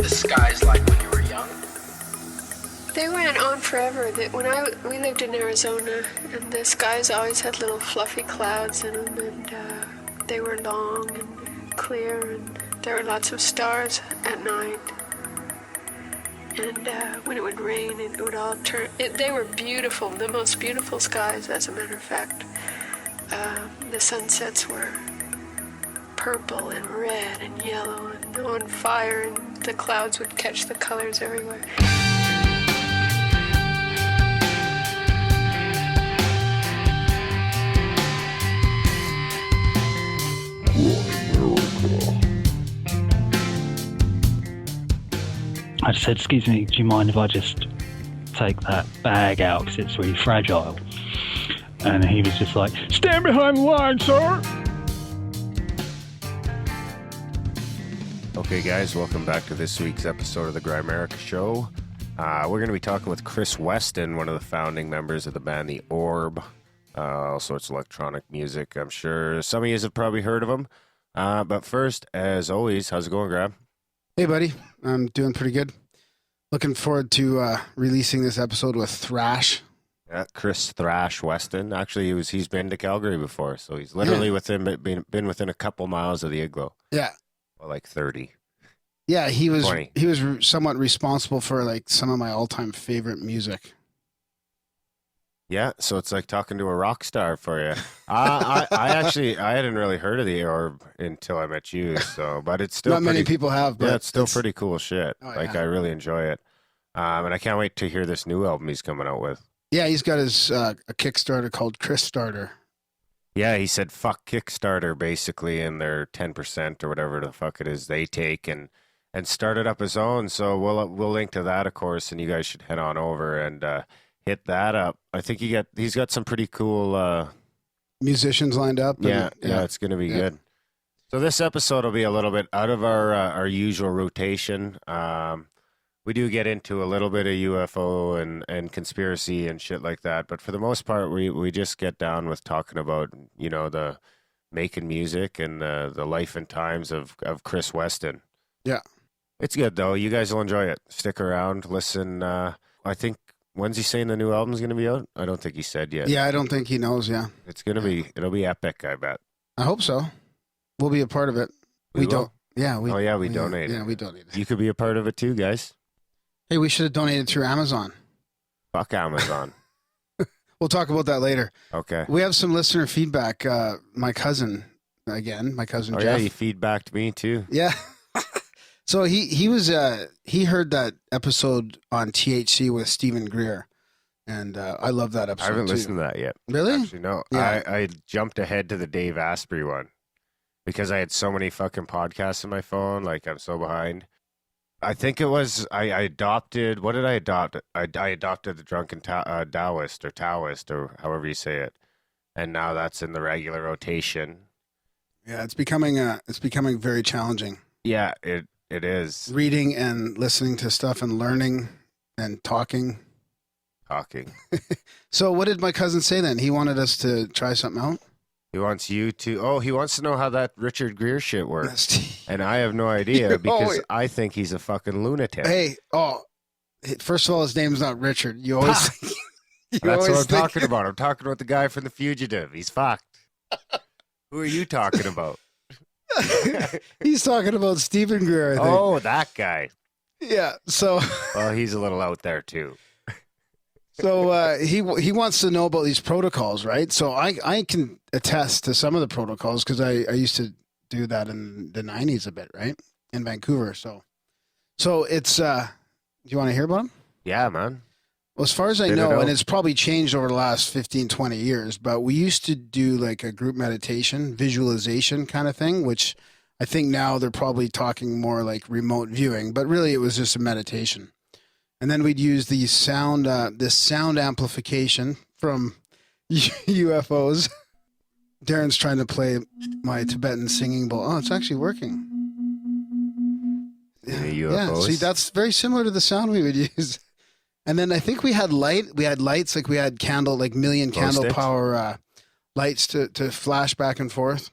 the skies like when you were young? They went on forever. We lived in Arizona, and the skies always had little fluffy clouds in them, and they were long and clear, and there were lots of stars at night. And when it would rain, it would all turn. They were beautiful, the most beautiful skies, as a matter of fact. The sunsets were purple and red and yellow and on fire, and the clouds would catch the colors everywhere. I just said, excuse me, do you mind if I just take that bag out because it's really fragile? And he was just like, stand behind the line, sir. Okay, guys, welcome back to this week's episode of the Grimerica Show. We're going to be talking with Kris Weston, one of the founding members of the band The Orb. All sorts of electronic music. I'm sure some of you have probably heard of him. But first, as always, how's it going, Graham? Hey, buddy. I'm doing pretty good. Looking forward to releasing this episode with Thrash. Yeah, Kris Thrash Weston. Actually, he's been to Calgary before, so he's literally been within a couple miles of the Igloo. Yeah. Well, like 30. Yeah, he was 20. He was somewhat responsible for like some of my all-time favorite music. Yeah, so it's like talking to a rock star for you. I hadn't really heard of the Orb until I met you. So, but it's still not many people have. But yeah, it's still pretty cool shit. Oh, like yeah. I really enjoy it, and I can't wait to hear this new album he's coming out with. Yeah, he's got his a Kickstarter called Krisstarter. Yeah, he said fuck Kickstarter basically, and their 10% or whatever the fuck it is they take and started up his own. So we'll link to that, of course, and you guys should head on over and hit that up. I think he's got some pretty cool musicians lined up. Yeah, it's going to be good. So this episode will be a little bit out of our usual rotation. We do get into a little bit of UFO and conspiracy and shit like that, but for the most part, we just get down with talking about, you know, the making music and the life and times of Kris Weston. Yeah. It's good, though. You guys will enjoy it. Stick around, listen. I think, when's he saying the new album's going to be out? I don't think he said yet. Yeah, I don't think he knows, yeah. It's going to be, it'll be epic, I bet. I hope so. We'll be a part of it. We don't. Yeah. We donated. Yeah, we donated. You could be a part of it too, guys. Hey, we should have donated through Amazon. Fuck Amazon. We'll talk about that later. Okay. We have some listener feedback. My cousin Jeff. Yeah, he feedbacked me too. Yeah. So he heard that episode on THC with Stephen Greer, and I love that episode. I haven't too. listened to that yet. Really? Actually, no. Yeah. I jumped ahead to the Dave Asprey one because I had so many fucking podcasts on my phone. Like, I'm so behind. I think it was I adopted. What did I adopt? I adopted the Drunken Taoist or however you say it, and now that's in the regular rotation. Yeah, it's becoming very challenging. Yeah, it is. Reading and listening to stuff and learning and talking. So what did my cousin say then? He wanted us to try something out? He wants you to... he wants to know how that Richard Greer shit works. And I have no idea because I think he's a fucking lunatic. Hey, first of all, his name's not Richard. You always... That's what I'm talking about. I'm talking about the guy from The Fugitive. He's fucked. Who are you talking about? He's talking about Stephen Greer, I think. Oh, that guy. Yeah, so... Well, he's a little out there, too. So he wants to know about these protocols, right? So I can attest to some of the protocols because I used to do that in the 90s a bit, right? In Vancouver. So it's... do you want to hear about them? Yeah, man. Well, as far as I know, and it's probably changed over the last 15, 20 years, but we used to do like a group meditation, visualization kind of thing, which I think now they're probably talking more like remote viewing, but really it was just a meditation. And then we'd use the sound, this sound amplification from UFOs. Darren's trying to play my Tibetan singing bowl. Oh, it's actually working. Yeah, see, that's very similar to the sound we would use. And then I think we had lights, like we had candle, like million candle power lights to flash back and forth.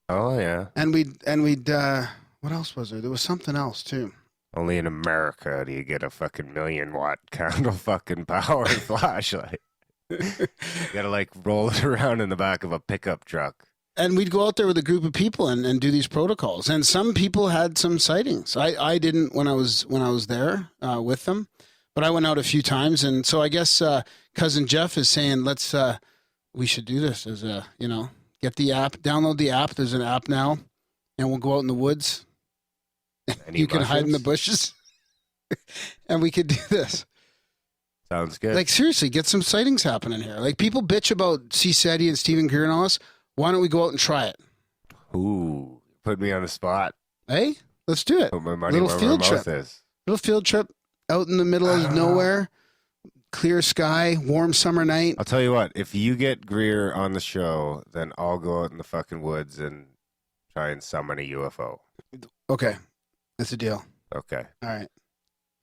Oh yeah. And we'd what else was there? There was something else too. Only in America do you get a fucking 1,000,000-watt candle fucking powered flashlight. You gotta like roll it around in the back of a pickup truck. And we'd go out there with a group of people and do these protocols. And some people had some sightings. I didn't when I was there with them, but I went out a few times. And so I guess cousin Jeff is saying we should do this as a get the app, download the app. There's an app now, and we'll go out in the woods. You can hide in the bushes, and we could do this. Sounds good. Like, seriously, get some sightings happening here. Like, people bitch about C. Seti and Stephen Greer and all this. Why don't we go out and try it? Ooh, put me on the spot. Hey, let's do it. Put my money where my mouth is. Little field trip out in the middle of nowhere. Clear sky, warm summer night. I'll tell you what, if you get Greer on the show, then I'll go out in the fucking woods and try and summon a UFO. Okay, that's a deal. Okay. All right.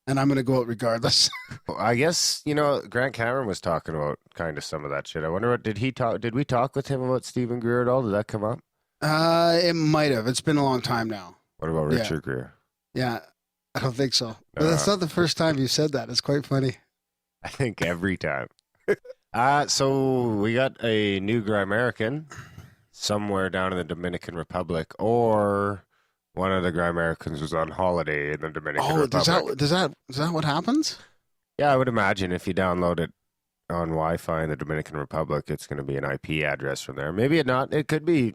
And I'm going to go out regardless. Well, I guess, Grant Cameron was talking about kind of some of that shit. I wonder, did we talk with him about Stephen Greer at all? Did that come up? It might have. It's been a long time now. What about Richard Greer? Yeah, I don't think so. But that's not the first time you said that. It's quite funny. I think every time. So we got a new Grimerican somewhere down in the Dominican Republic, or one of the Grimericans was on holiday in the Dominican Republic. Is that what happens? Yeah, I would imagine if you download it on Wi-Fi in the Dominican Republic, it's going to be an IP address from there. Maybe it not. It could be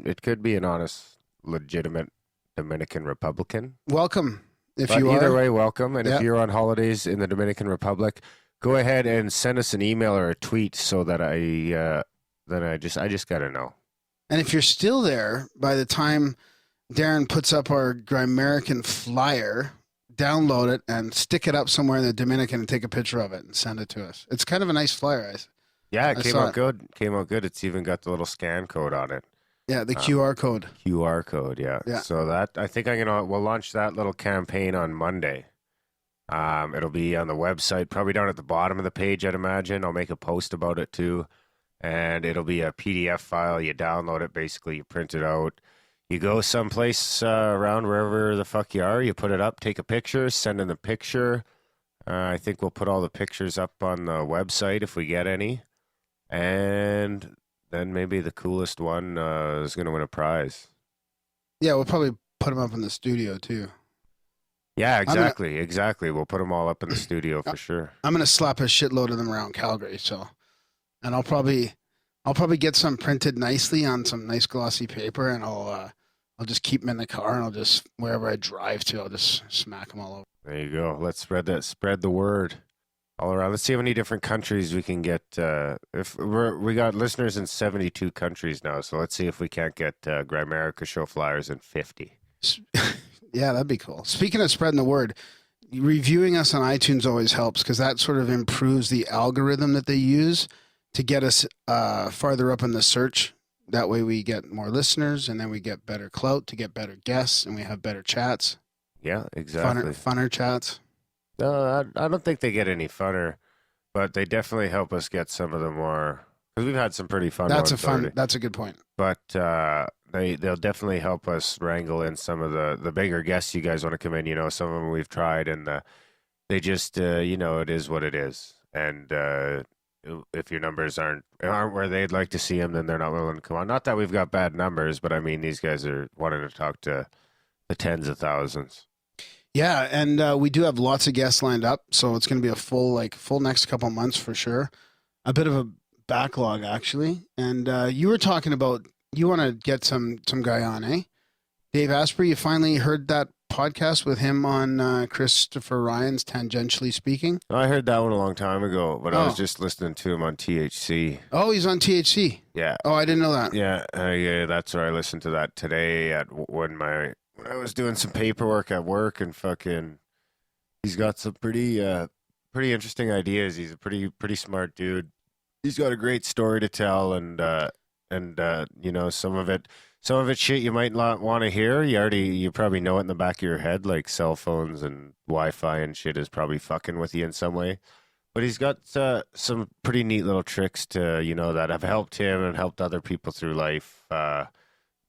an honest, legitimate Dominican Republican. Welcome, but either way, welcome. And if you're on holidays in the Dominican Republic, go ahead and send us an email or a tweet so that I just got to know. And if you're still there by the time Darren puts up our Grimerican flyer, download it and stick it up somewhere in the Dominican and take a picture of it and send it to us. It's kind of a nice flyer. Yeah, it came out good. Came out good. It's even got the little scan code on it. Yeah, the QR code. QR code, yeah. So that, I think we'll launch that little campaign on Monday. It'll be on the website, probably down at the bottom of the page, I'd imagine. I'll make a post about it too. And it'll be a PDF file. You download it, basically, you print it out. You go someplace around wherever the fuck you are, you put it up, take a picture, send in the picture. I think we'll put all the pictures up on the website if we get any. And then maybe the coolest one is going to win a prize. Yeah, we'll probably put them up in the studio too. Yeah, exactly. We'll put them all up in the studio for sure. I'm going to slap a shitload of them around Calgary, and I'll probably get some printed nicely on some nice glossy paper, and I'll just keep them in the car, and I'll just, wherever I drive to, I'll just smack them all over. There you go. Let's spread the word all around. Let's see how many different countries we can get. We got listeners in 72 countries now, so let's see if we can't get Grimerica show flyers in 50. Yeah, that'd be cool. Speaking of spreading the word, reviewing us on iTunes always helps, because that sort of improves the algorithm that they use to get us farther up in the search. That way we get more listeners, and then we get better clout to get better guests, and we have better chats. Yeah, exactly. Funner chats. No, I don't think they get any funner, but they definitely help us get some of the more, because we've had some pretty fun ones already. That's a good point. But they'll definitely help us wrangle in some of the bigger guests you guys want to come in. Some of them we've tried, and they just, it is what it is. And if your numbers aren't where they'd like to see them, then they're not willing to come on. Not that we've got bad numbers, but I mean, these guys are wanting to talk to the tens of thousands. Yeah, and we do have lots of guests lined up, so it's going to be a full next couple months for sure. A bit of a backlog, actually. And you were talking about, you want to get some guy on, eh? Dave Asprey, you finally heard that podcast with him on Christopher Ryan's Tangentially Speaking? I heard that one a long time ago, but I was just listening to him on THC. Oh, he's on THC? Yeah. Oh, I didn't know that. Yeah, that's where I listened to that today when I was doing some paperwork at work, and fucking, he's got some pretty interesting ideas. He's a pretty smart dude. He's got a great story to tell, and some of it shit you might not want to hear. You probably know it in the back of your head, like cell phones and Wi-Fi and shit is probably fucking with you in some way. But he's got some pretty neat little tricks to, that have helped him and helped other people through life.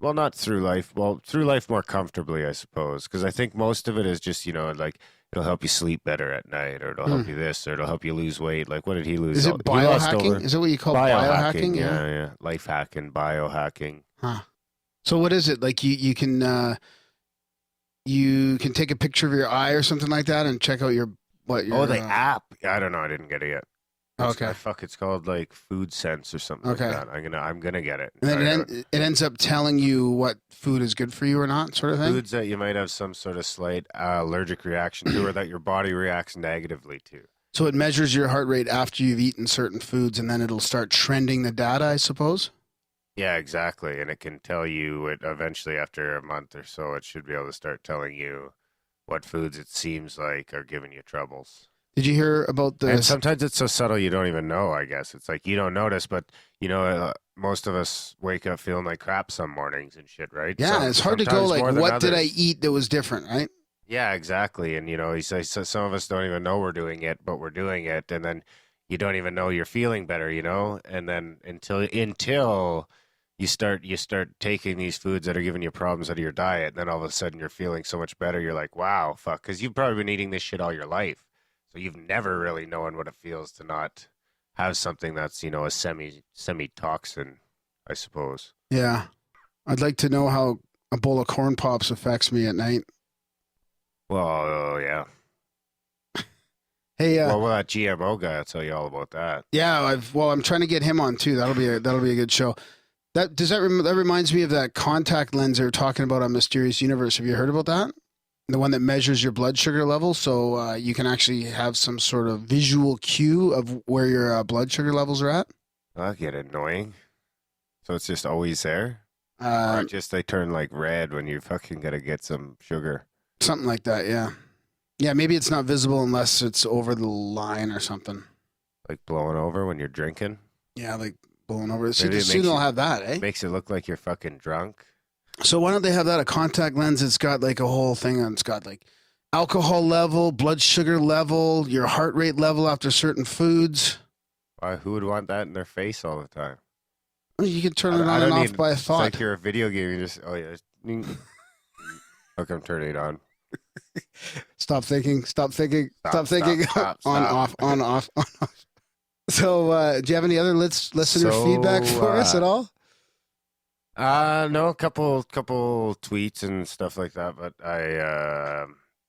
Through life more comfortably, I suppose. Because I think most of it is just, like it'll help you sleep better at night, or it'll help you this, or it'll help you lose weight. Like, what did he lose? Is it He lost biohacking? Is it what you call biohacking? Yeah. Life hacking, biohacking. Huh. So what is it? Like you can take a picture of your eye or something like that and check out your the app. I don't know. I didn't get it yet. Okay. It's called like Food Sense or something like that. I'm gonna get it. And then it ends up telling you what food is good for you or not, sort of thing. Foods that you might have some sort of slight allergic reaction to, or that your body reacts negatively to. So it measures your heart rate after you've eaten certain foods, and then it'll start trending the data, I suppose. Yeah, exactly. And it can tell you it eventually, after a month or so, it should be able to start telling you what foods it seems like are giving you troubles. Did you hear about the... And sometimes it's so subtle you don't even know, I guess. It's like you don't notice, but, most of us wake up feeling like crap some mornings and shit, right? Yeah, it's hard to go like, what did I eat that was different, right? Yeah, exactly. And, he says some of us don't even know we're doing it, but we're doing it. And then you don't even know you're feeling better, And then until you start taking these foods that are giving you problems out of your diet, and then all of a sudden you're feeling so much better. You're like, wow, fuck, because you've probably been eating this shit all your life. So you've never really known what it feels to not have something that's, a semi-toxin, I suppose. Yeah. I'd like to know how a bowl of corn pops affects me at night. Well, yeah. Hey, well, that GMO guy, I'll tell you all about that. Yeah, I'm trying to get him on too. That'll be a good show. That reminds me of that contact lens they were talking about on Mysterious Universe. Have you heard about that? The one that measures your blood sugar level, so you can actually have some sort of visual cue of where your blood sugar levels are at. That'll get annoying. So it's just always there? Or just they turn like red when you fucking gotta get some sugar? Something like that, yeah. Yeah, maybe it's not visible unless it's over the line or something. Like blowing over when you're drinking? Yeah, like blowing over. See, soon they'll have that, eh? Makes it look like you're fucking drunk. So why don't they have that? A contact lens, it's got like a whole thing on. It's got like alcohol level, blood sugar level, your heart rate level after certain foods. Why? Who would want that in their face all the time? Well, you can turn it on and off by a thought. It's like you're a video game. You just, okay, I'm turning it on. Stop thinking. Stop. On, off. So, do you have any other listener feedback for us at all? No, a couple tweets and stuff like that, but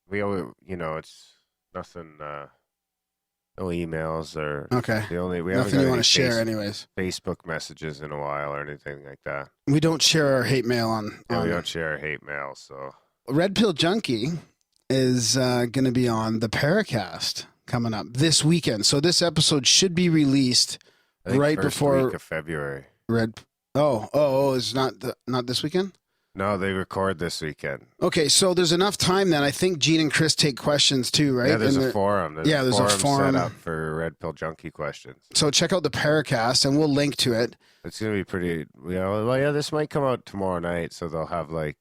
we always, it's nothing, no emails or okay. We nothing you want to share, anyways. Facebook messages in a while or anything like that. We don't share our hate mail on. Yeah, we don't share our hate mail, so. Red Pill Junkie is going to be on the Paracast coming up this weekend. So this episode should be released right before week of February. It's not this weekend? No, they record this weekend. Okay, so there's enough time then. I think Gene and Chris take questions too, right? Yeah, there's a forum. There's a forum set up for Red Pill Junkie questions. So check out the Paracast, and we'll link to it. It's going to be pretty, this might come out tomorrow night, so they'll have like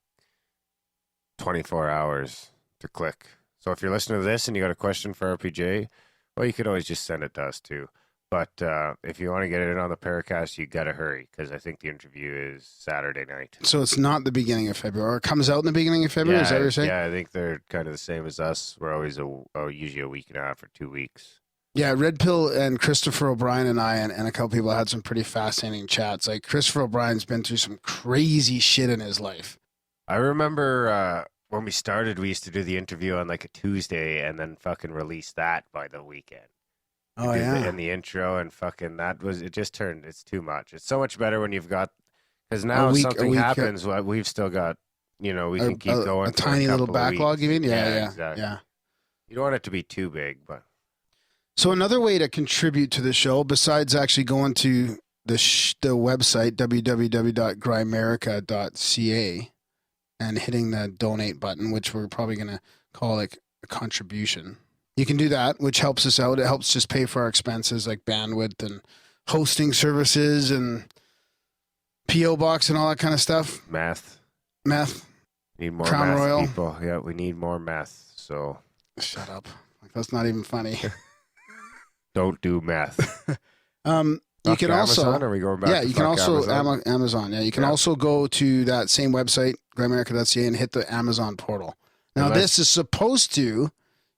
24 hours to click. So if you're listening to this and you got a question for RPJ, well, you could always just send it to us too. But if you want to get it in on the Paracast, you got to hurry because I think the interview is Saturday night. So it's not the beginning of February. Or it comes out in the beginning of February? Yeah, is that what you're saying? Yeah, I think they're kind of the same as us. We're always usually a week and a half or 2 weeks. Yeah, Red Pill and Christopher O'Brien and I and a couple people had some pretty fascinating chats. Like Christopher O'Brien's been through some crazy shit in his life. I remember when we started, we used to do the interview on like a Tuesday and then fucking release that by the weekend. Oh, yeah. And the intro and fucking it's too much. It's so much better when you've got, because now something happens, we've still got, we can keep going. A tiny little backlog, you mean? Yeah, exactly. Yeah. You don't want it to be too big, but. So another way to contribute to the show, besides actually going to the website, www.grimerica.ca, and hitting the donate button, which we're probably going to call like a contribution. You can do that, which helps us out. It helps just pay for our expenses like bandwidth and hosting services and P.O. box and all that kind of stuff. Meth. Need more Crown meth Royal. people. Yeah, we need more meth. So shut up. That's not even funny. Don't do meth. You can also. Amazon, or are we going back? Yeah, you can also Amazon. Amazon. Yeah, you can also go to that same website, Grimerica.ca, and hit the Amazon portal. Now, this is supposed to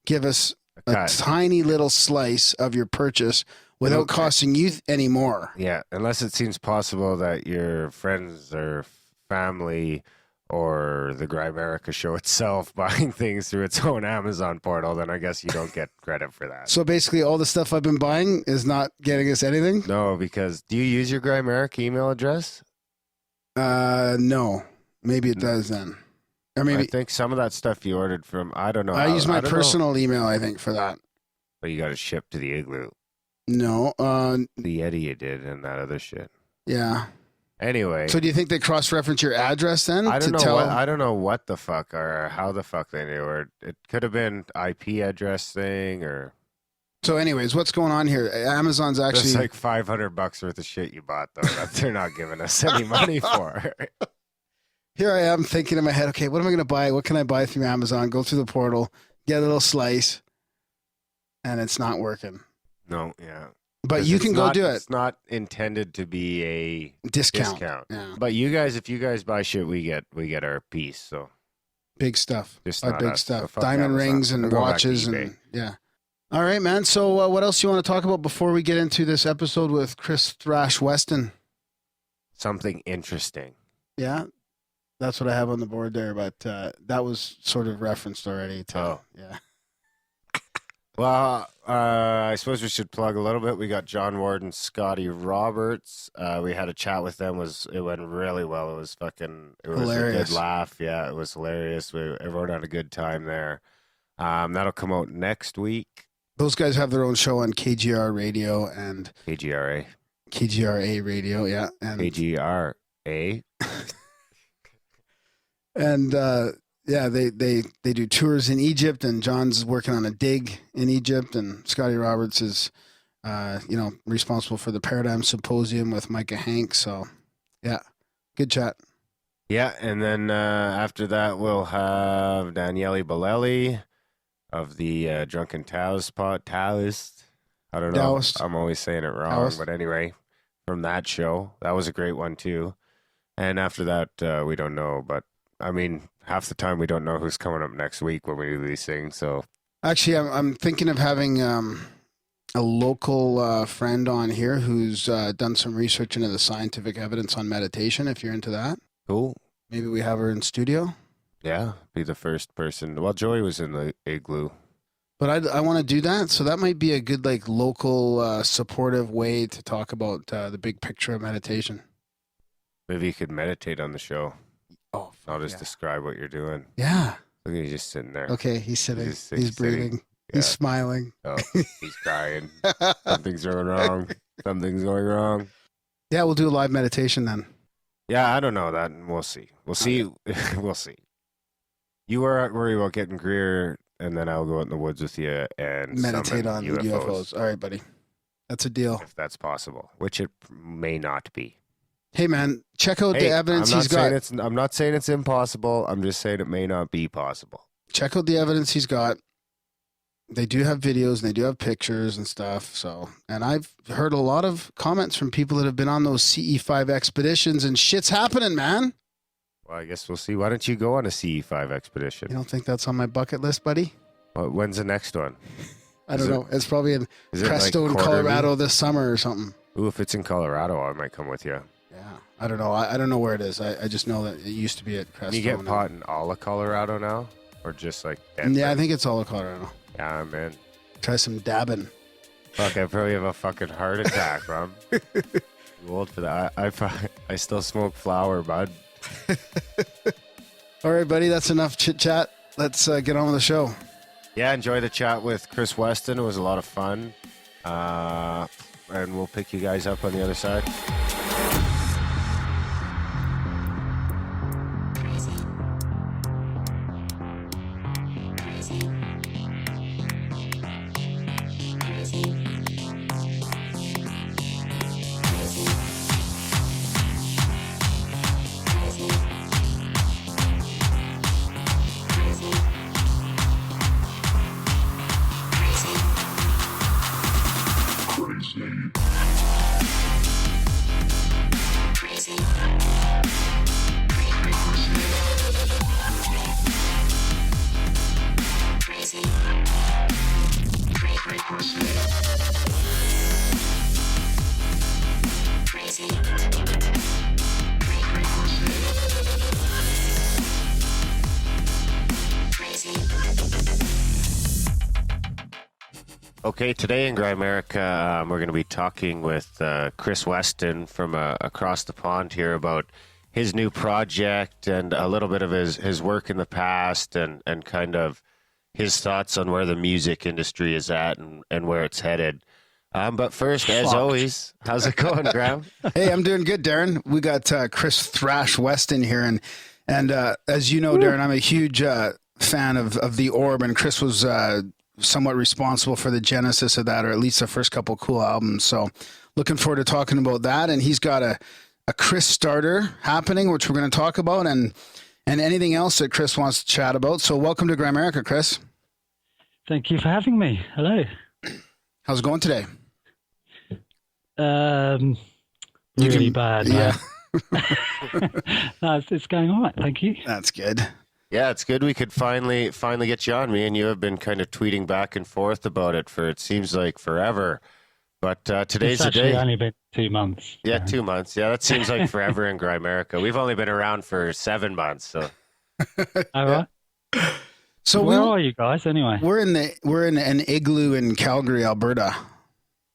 give us a cut. tiny little slice of your purchase without costing you any more. Yeah, unless it seems possible that your friends or family or the Grimerica show itself buying things through its own Amazon portal, then I guess you don't get credit for that. So basically all the stuff I've been buying is not getting us anything? No, because do you use your Grimerica email address? No. Maybe it does then. Or maybe I think some of that stuff you ordered from, I don't know. I use my personal email, I think, for that. But you got to ship to the Igloo. No. The Yeti you did and that other shit. Yeah. Anyway. So do you think they cross-reference your address then? I don't know what the fuck or how the fuck they knew. Or it could have been IP address thing or. So anyways, what's going on here? Amazon's actually. It's like $500 worth of shit you bought though that they're not giving us any money for. Here I am thinking in my head, okay, what am I going to buy? What can I buy through Amazon? Go through the portal, get a little slice, and it's not working. No, yeah. But you can go do it. It's not intended to be a discount. Yeah. But you guys, if you guys buy shit, we get our piece. So big stuff. Just big us. stuff. So diamond rings and watches and yeah. All right, man. So what else do you want to talk about before we get into this episode with Kris Thrash Weston? Something interesting. Yeah. That's what I have on the board there, but that was sort of referenced already. Yeah. Well, I suppose we should plug a little bit. We got John Ward and Scotty Roberts. We had a chat with them. It went really well. It was hilarious. A good laugh. Yeah, it was hilarious. Everyone had a good time there. That'll come out next week. Those guys have their own show on KGR Radio and KGRA Radio. Yeah, and KGRA. And yeah, they do tours in Egypt, and John's working on a dig in Egypt, and Scotty Roberts is, responsible for the Paradigm Symposium with Micah Hank. So, yeah, good chat. Yeah, and then after that we'll have Daniele Bolelli of the Drunken Taoist. I don't know. Taoist. I'm always saying it wrong, Taoist. But anyway, from that show, that was a great one too. And after that, we don't know, but. I mean, half the time we don't know who's coming up next week when we do these things. So, actually, I'm thinking of having a local friend on here who's done some research into the scientific evidence on meditation. If you're into that, cool. Maybe we have her in studio. Yeah, be the first person. Well, Joey was in the Igloo, but I want to do that. So that might be a good local supportive way to talk about the big picture of meditation. Maybe you could meditate on the show. Oh, I'll just describe what you're doing. Yeah. Look at you just sitting there. Okay, he's sitting. He's breathing. Yeah. He's smiling. Oh, he's crying. Something's going wrong. Something's going wrong. Yeah, we'll do a live meditation then. Yeah, I don't know that. We'll see. We'll see. We'll see. You worry about getting Greer, and then I'll go out in the woods with you and meditate on UFOs. All right, buddy. That's a deal. If that's possible, which it may not be. Hey, man, check out the evidence he's got. I'm not saying it's impossible. I'm just saying it may not be possible. Check out the evidence he's got. They do have videos and they do have pictures and stuff. So, and I've heard a lot of comments from people that have been on those CE5 expeditions, and shit's happening, man. Well, I guess we'll see. Why don't you go on a CE5 expedition? You don't think that's on my bucket list, buddy? Well, when's the next one? I don't know. It's probably in Crestone, Colorado this summer or something. Ooh, if it's in Colorado, I might come with you. Yeah, I don't know. I don't know where it is. I just know that it used to be at Crestone. You get pot in all of Colorado now? Or just like Denver? Yeah, I think it's all of Colorado. Yeah, I'm in. Try some dabbing. Fuck, I probably have a fucking heart attack, Ron. Too old for that. I still smoke flower, bud. All right, buddy. That's enough chit-chat. Let's get on with the show. Yeah, enjoy the chat with Kris Weston. It was a lot of fun. And we'll pick you guys up on the other side. Okay, today in Grimerica, we're going to be talking with Kris Weston from across the pond here about his new project and a little bit of his work in the past and kind of his thoughts on where the music industry is at and where it's headed. But first, as always, how's it going, Graham? Hey, I'm doing good, Darren. We got Kris Thrash Weston here, and as you know, Darren, I'm a huge fan of the Orb, and Kris was somewhat responsible for the genesis of that, or at least the first couple cool albums. So looking forward to talking about that. And he's got a Krisstarter happening, which we're going to talk about, and anything else that Kris wants to chat about. So welcome to Grimerica, Kris. Thank you for having me. Hello. How's it going today? Really bad, man. Yeah. No, it's going all right, thank you. That's good. Yeah, it's good we could finally get you on. Me and you have been kind of tweeting back and forth about it for, it seems like, forever. But today's the day. It's only been 2 months. Yeah, 2 months. Yeah, that seems like forever in Grimerica. We've only been around for 7 months. So. All right. So where are you guys anyway? We're in an igloo in Calgary, Alberta.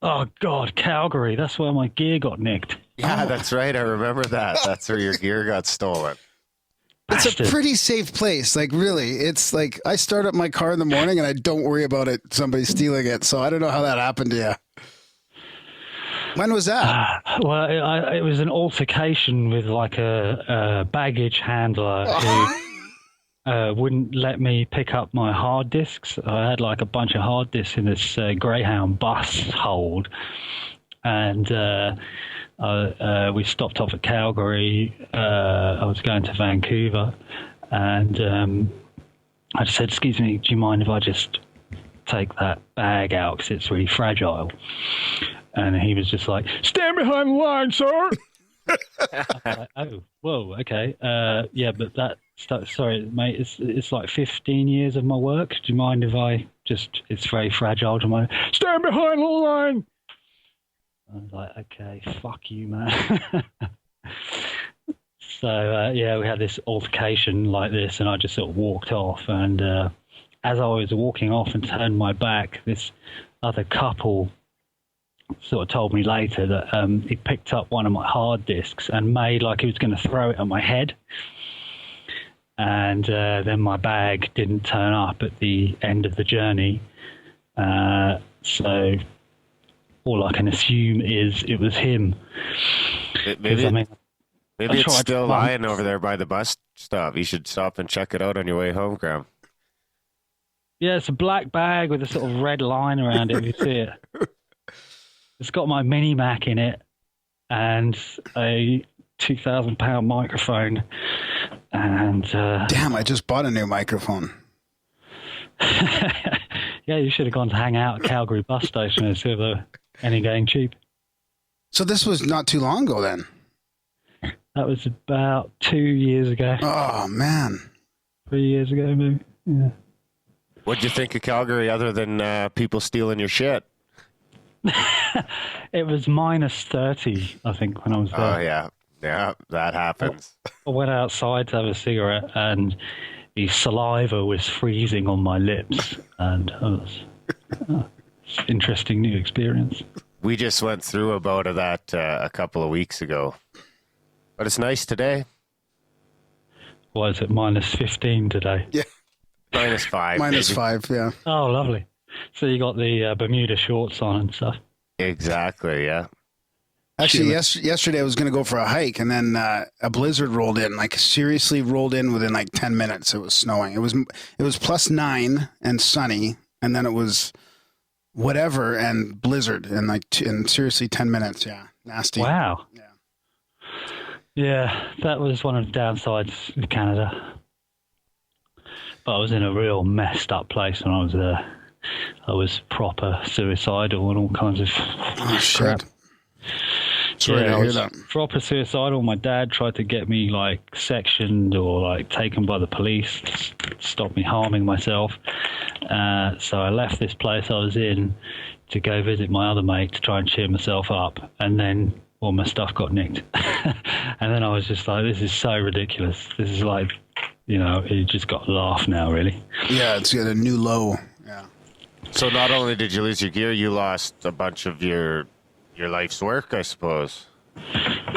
Oh God, Calgary. That's where my gear got nicked. Yeah, that's right. I remember that. That's where your gear got stolen. It's a pretty safe place. Like, really, it's like I start up my car in the morning and I don't worry about somebody stealing it. So I don't know how that happened to you. When was that? Well, it was an altercation with like a baggage handler who wouldn't let me pick up my hard disks. I had like a bunch of hard disks in this Greyhound bus hold, and we stopped off at Calgary. I was going to Vancouver, and I just said, "Excuse me, do you mind if I just take that bag out because it's really fragile?" And he was just like, "Stand behind the line, sir." I was like, "Oh, whoa, okay. Yeah, but that stuff, sorry, mate, it's like 15 years of my work. Do you mind if I just, it's very fragile. Do you mind? Stand behind the line." I was like, "Okay, fuck you, man." So, yeah, we had this altercation like this, and I just sort of walked off. And as I was walking off and turned my back, this other couple sort of told me later that he picked up one of my hard disks and made like he was going to throw it at my head. And then my bag didn't turn up at the end of the journey. So all I can assume is it was him. Maybe it's still lying over there by the bus stop. You should stop and check it out on your way home, Graham. Yeah, it's a black bag with a sort of red line around it. If you see it. It's got my mini Mac in it and a £2,000 microphone. And damn, I just bought a new microphone. Yeah, you should have gone to hang out at Calgary bus station and see if they were any going cheap. So this was not too long ago then? That was about 2 years ago. Oh, man. 3 years ago, maybe. Yeah. What'd you think of Calgary other than people stealing your shit? It was minus 30, I think, when I was there. Oh, yeah. Yeah, that happens. I went outside to have a cigarette, and the saliva was freezing on my lips, and it was an interesting new experience. We just went through a bout of that a couple of weeks ago. But it's nice today. Why is it minus 15 today? Yeah. Minus 5. Minus 5, yeah. Oh, lovely. So you got the Bermuda shorts on and stuff. Exactly, yeah. Actually, yesterday I was going to go for a hike, and then a blizzard rolled in. Like, seriously rolled in within like 10 minutes. It was snowing. It was +9 and sunny, and then it was whatever and blizzard in in seriously 10 minutes. Yeah, nasty. Wow. Yeah. Yeah, that was one of the downsides of Canada. But I was in a real messed up place when I was there. I was proper suicidal and all kinds of crap. Shit. Sorry to hear that. Proper suicidal. My dad tried to get me like sectioned or like taken by the police to stop me harming myself. So I left this place I was in to go visit my other mate to try and cheer myself up. And then all my stuff got nicked. And then I was just like, this is so ridiculous. This is like, you know, it just got a laugh now, really. Yeah, it's got a new low. Yeah. So not only did you lose your gear, you lost a bunch of your life's work, I suppose.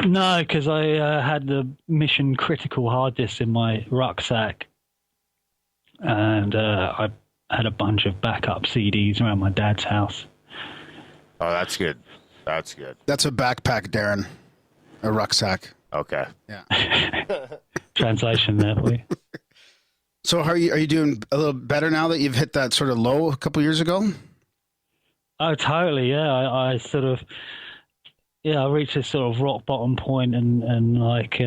No, because I had the mission critical hard disk in my rucksack, and I had a bunch of backup CDs around my dad's house. Oh, that's good. That's good. That's a backpack, Darren. A rucksack. Okay. Yeah. Translation there for you. So are you doing a little better now that you've hit that sort of low a couple years ago? Oh, totally. Yeah, I sort of, I reached this sort of rock bottom point, and like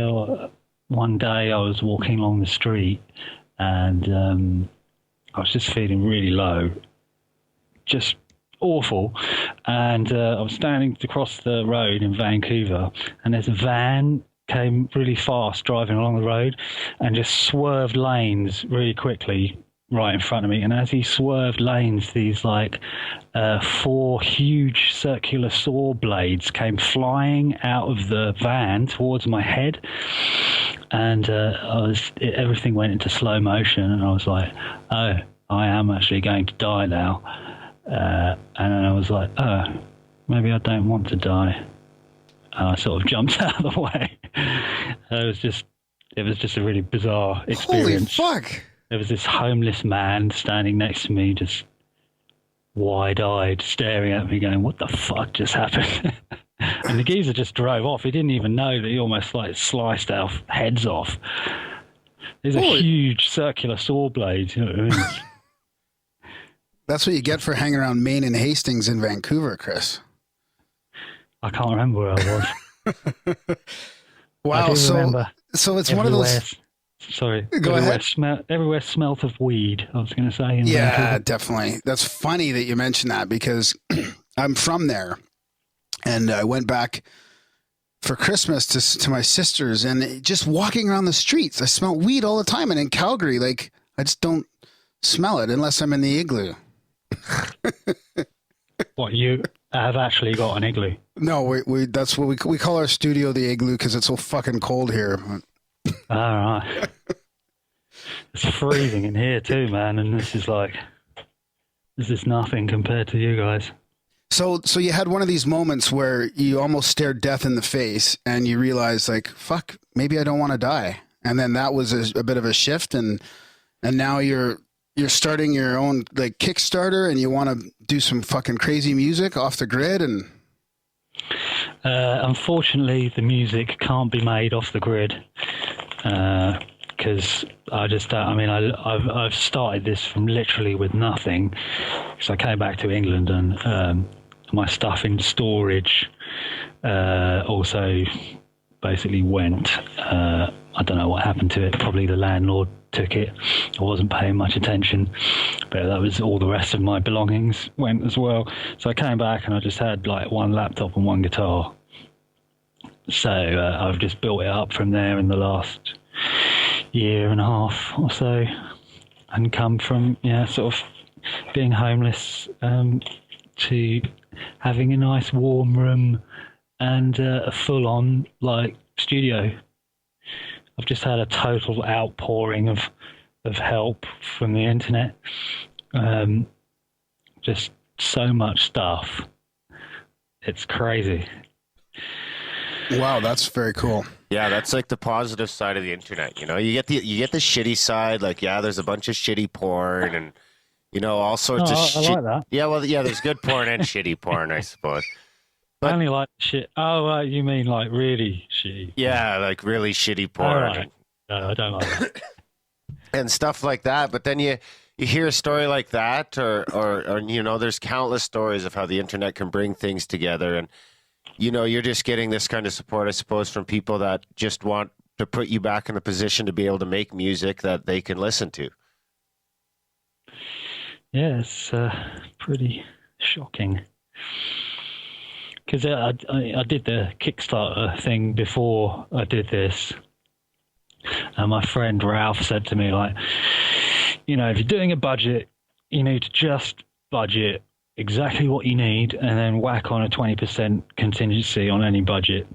one day I was walking along the street, and I was just feeling really low, just awful, and I was standing across the road in Vancouver, and there's a van came really fast driving along the road and just swerved lanes really quickly right in front of me. And as he swerved lanes, these like 4 huge circular saw blades came flying out of the van towards my head. And everything went into slow motion, and I was like, oh, I am actually going to die now. And then I was like, oh, maybe I don't want to die. And I sort of jumped out of the way. It was just a really bizarre experience. Holy fuck! There was this homeless man standing next to me, just wide-eyed, staring at me, going, "What the fuck just happened?" And the geezer just drove off. He didn't even know that he almost like sliced our heads off. These are huge circular saw blades. You know what I mean? That's what you get for hanging around Maine and Hastings in Vancouver, Chris. I can't remember where I was. Wow, so it's one of those. Sorry, go ahead. Everywhere smelt of weed. I was going to say. Yeah, Vancouver. definitely. That's funny that you mentioned that, because I'm from there, and I went back for Christmas to my sister's, and just walking around the streets, I smell weed all the time. And in Calgary, like, I just don't smell it unless I'm in the igloo. What, you have actually got an igloo? No, we that's what we call our studio the igloo, because it's so fucking cold here. All right. It's freezing in here too, man, and this is nothing compared to you guys. So you had one of these moments where you almost stared death in the face, and you realized, like, fuck, maybe I don't want to die. And then that was a bit of a shift, and now you're starting your own like Kickstarter, and you want to do some fucking crazy music off the grid. And unfortunately, the music can't be made off the grid, because I've started this from literally with nothing. So I came back to England, and my stuff in storage also basically went. I don't know what happened to it. Probably the landlord took it. I wasn't paying much attention, but that was all the rest of my belongings went as well. So I came back, and I just had like one laptop and one guitar. So I've just built it up from there in the last year and a half or so, and come from sort of being homeless to having a nice warm room and a full-on like studio. I've just had a total outpouring of help from the internet. Just so much stuff. It's crazy. Wow, that's very cool. Yeah, that's like the positive side of the internet. You know, you get the shitty side, like, yeah, there's a bunch of shitty porn and, you know, all sorts of shit. I like that. Yeah, well, yeah, there's good porn and shitty porn, I suppose. I only like shit. Oh, you mean like really shitty? Yeah, like really shitty porn. Right. No, I don't like that. And stuff like that. But then you hear a story like that, or you know, there's countless stories of how the internet can bring things together, and you know, you're just getting this kind of support, I suppose, from people that just want to put you back in a position to be able to make music that they can listen to. Yeah, it's pretty shocking. Because I did the Kickstarter thing before I did this. And my friend Ralph said to me, like, you know, if you're doing a budget, you need to just budget exactly what you need and then whack on a 20% contingency on any budget.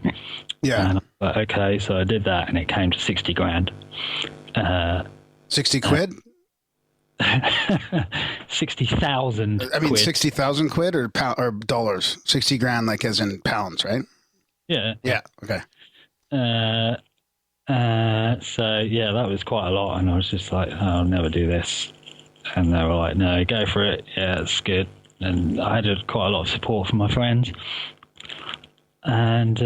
Yeah. And I was like, okay, so I did that, and it came to 60 grand. 60 quid? 60,000. I mean, 60,000 quid or dollars? 60 grand, like as in pounds, right? Yeah. Yeah. Okay. So yeah, that was quite a lot, and I was just like, oh, I'll never do this. And they were like, no, go for it. Yeah, it's good. And I had quite a lot of support from my friends. And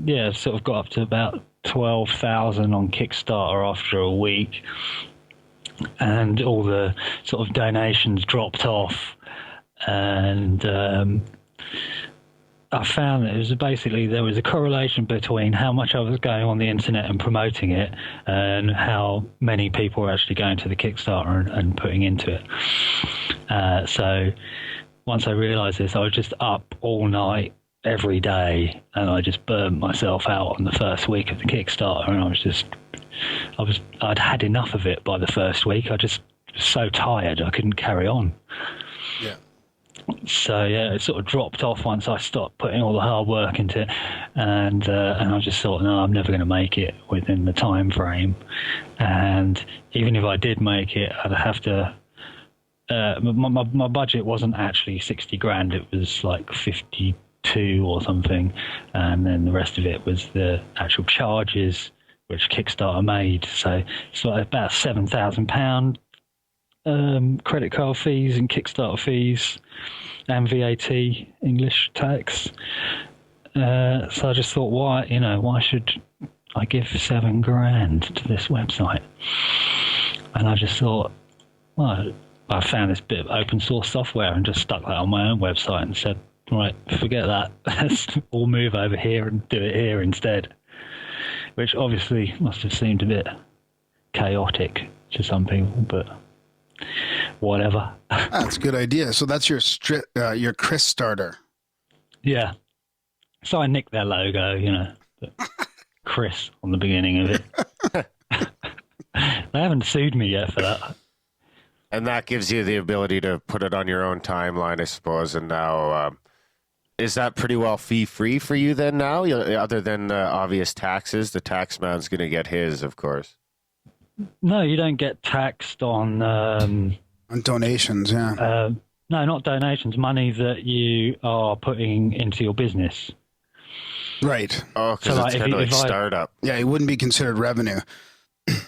yeah, sort of got up to about 12,000 on Kickstarter after a week. And all the sort of donations dropped off. And I found that it was basically there was a correlation between how much I was going on the internet and promoting it and how many people were actually going to the Kickstarter and putting into it. So once I realised this, I was just up all night every day, and I just burnt myself out on the first week of the Kickstarter, and I'd had enough of it by the first week. I just was so tired I couldn't carry on. Yeah. So yeah, it sort of dropped off once I stopped putting all the hard work into it, and I just thought, no, I'm never going to make it within the time frame. And even if I did make it, I'd have to. My budget wasn't actually 60 grand; it was like 52 or something, and then the rest of it was the actual charges which Kickstarter made. So it's like about £7,000. Credit card fees and Kickstarter fees and VAT, English tax. So I just thought, why should I give 7 grand to this website? And I just thought, well, I found this bit of open source software and just stuck that on my own website and said, right, forget that. Let's all move over here and do it here instead. Which obviously must have seemed a bit chaotic to some people, but whatever. That's a good idea. So that's your Krisstarter. Yeah. So I nicked their logo, but Kris on the beginning of it. They haven't sued me yet for that. And that gives you the ability to put it on your own timeline, I suppose. And now, is that pretty well fee-free for you then now? Other than obvious taxes, the tax man's going to get his, of course. No, you don't get taxed on donations, yeah. No, not donations. Money that you are putting into your business. Right. Oh, because it's kind of like startup. Yeah, it wouldn't be considered revenue.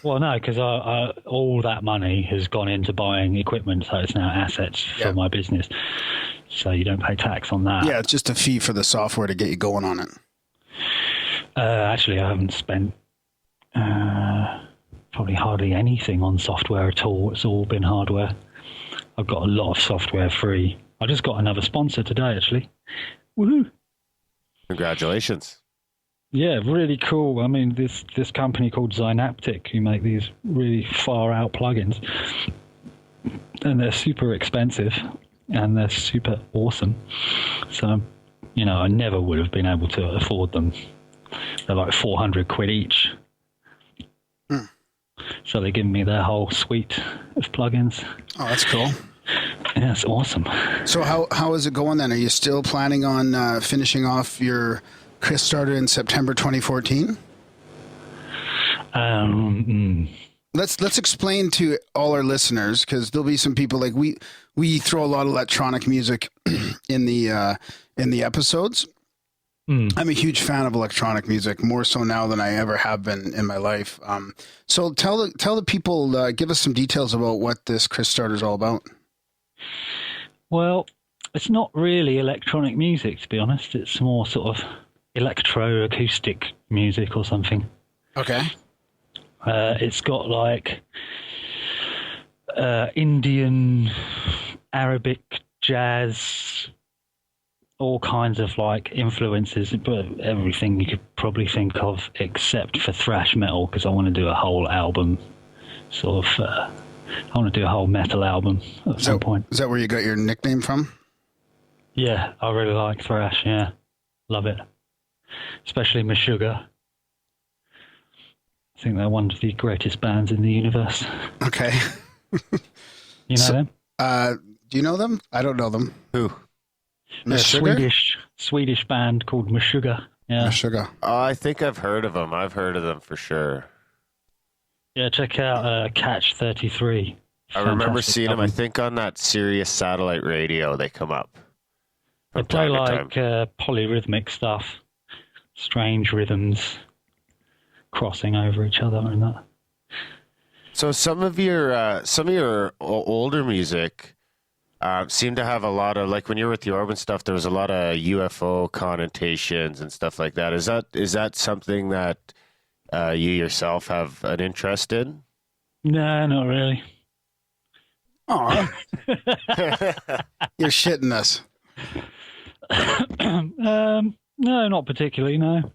Well, no, because all that money has gone into buying equipment, so it's now assets for my business. So you don't pay tax on that. Yeah, it's just a fee for the software to get you going on it. Actually, I haven't spent probably hardly anything on software at all. It's all been hardware. I've got a lot of software free. I just got another sponsor today, actually. Woohoo! Congratulations. Yeah, really cool. I mean, this company called Zynaptic, who make these really far-out plugins, and they're super expensive, and they're super awesome. So, I never would have been able to afford them. They're like 400 quid each. So they give me their whole suite of plugins. Oh, that's cool. Yeah, it's awesome. So how is it going then? Are you still planning on finishing off your Krisstarter in September 2014? Let's explain to all our listeners, because there'll be some people like we throw a lot of electronic music in the episodes. I'm a huge fan of electronic music, more so now than I ever have been in my life. So tell the people, give us some details about what this Krisstarter is all about. Well, it's not really electronic music, to be honest. It's more sort of electro-acoustic music or something. Okay. It's got like Indian, Arabic, jazz, all kinds of like influences, but everything you could probably think of except for thrash metal, because I want to do a whole album, sort of. I want to do a whole metal album at some point. Is that where you got your nickname from? Yeah, I really like thrash. Yeah, love it, especially Meshuggah. I think they're one of the greatest bands in the universe. Okay. You know them? Do you know them? I don't know them. Who? A Swedish band called Meshuggah. Yeah. Meshuggah. I think I've heard of them. I've heard of them for sure. Yeah, check out Catch 33 I remember fantastic seeing them, I album. think, on that Sirius satellite radio. They come up. They from play time to time. like polyrhythmic stuff, strange rhythms crossing over each other and that. So some of your older music seemed to have a lot of, like when you were with the Orb and stuff, there was a lot of UFO connotations and stuff like that. Is that something that you yourself have an interest in? No, not really. Oh, you're shitting us. No, not particularly. No,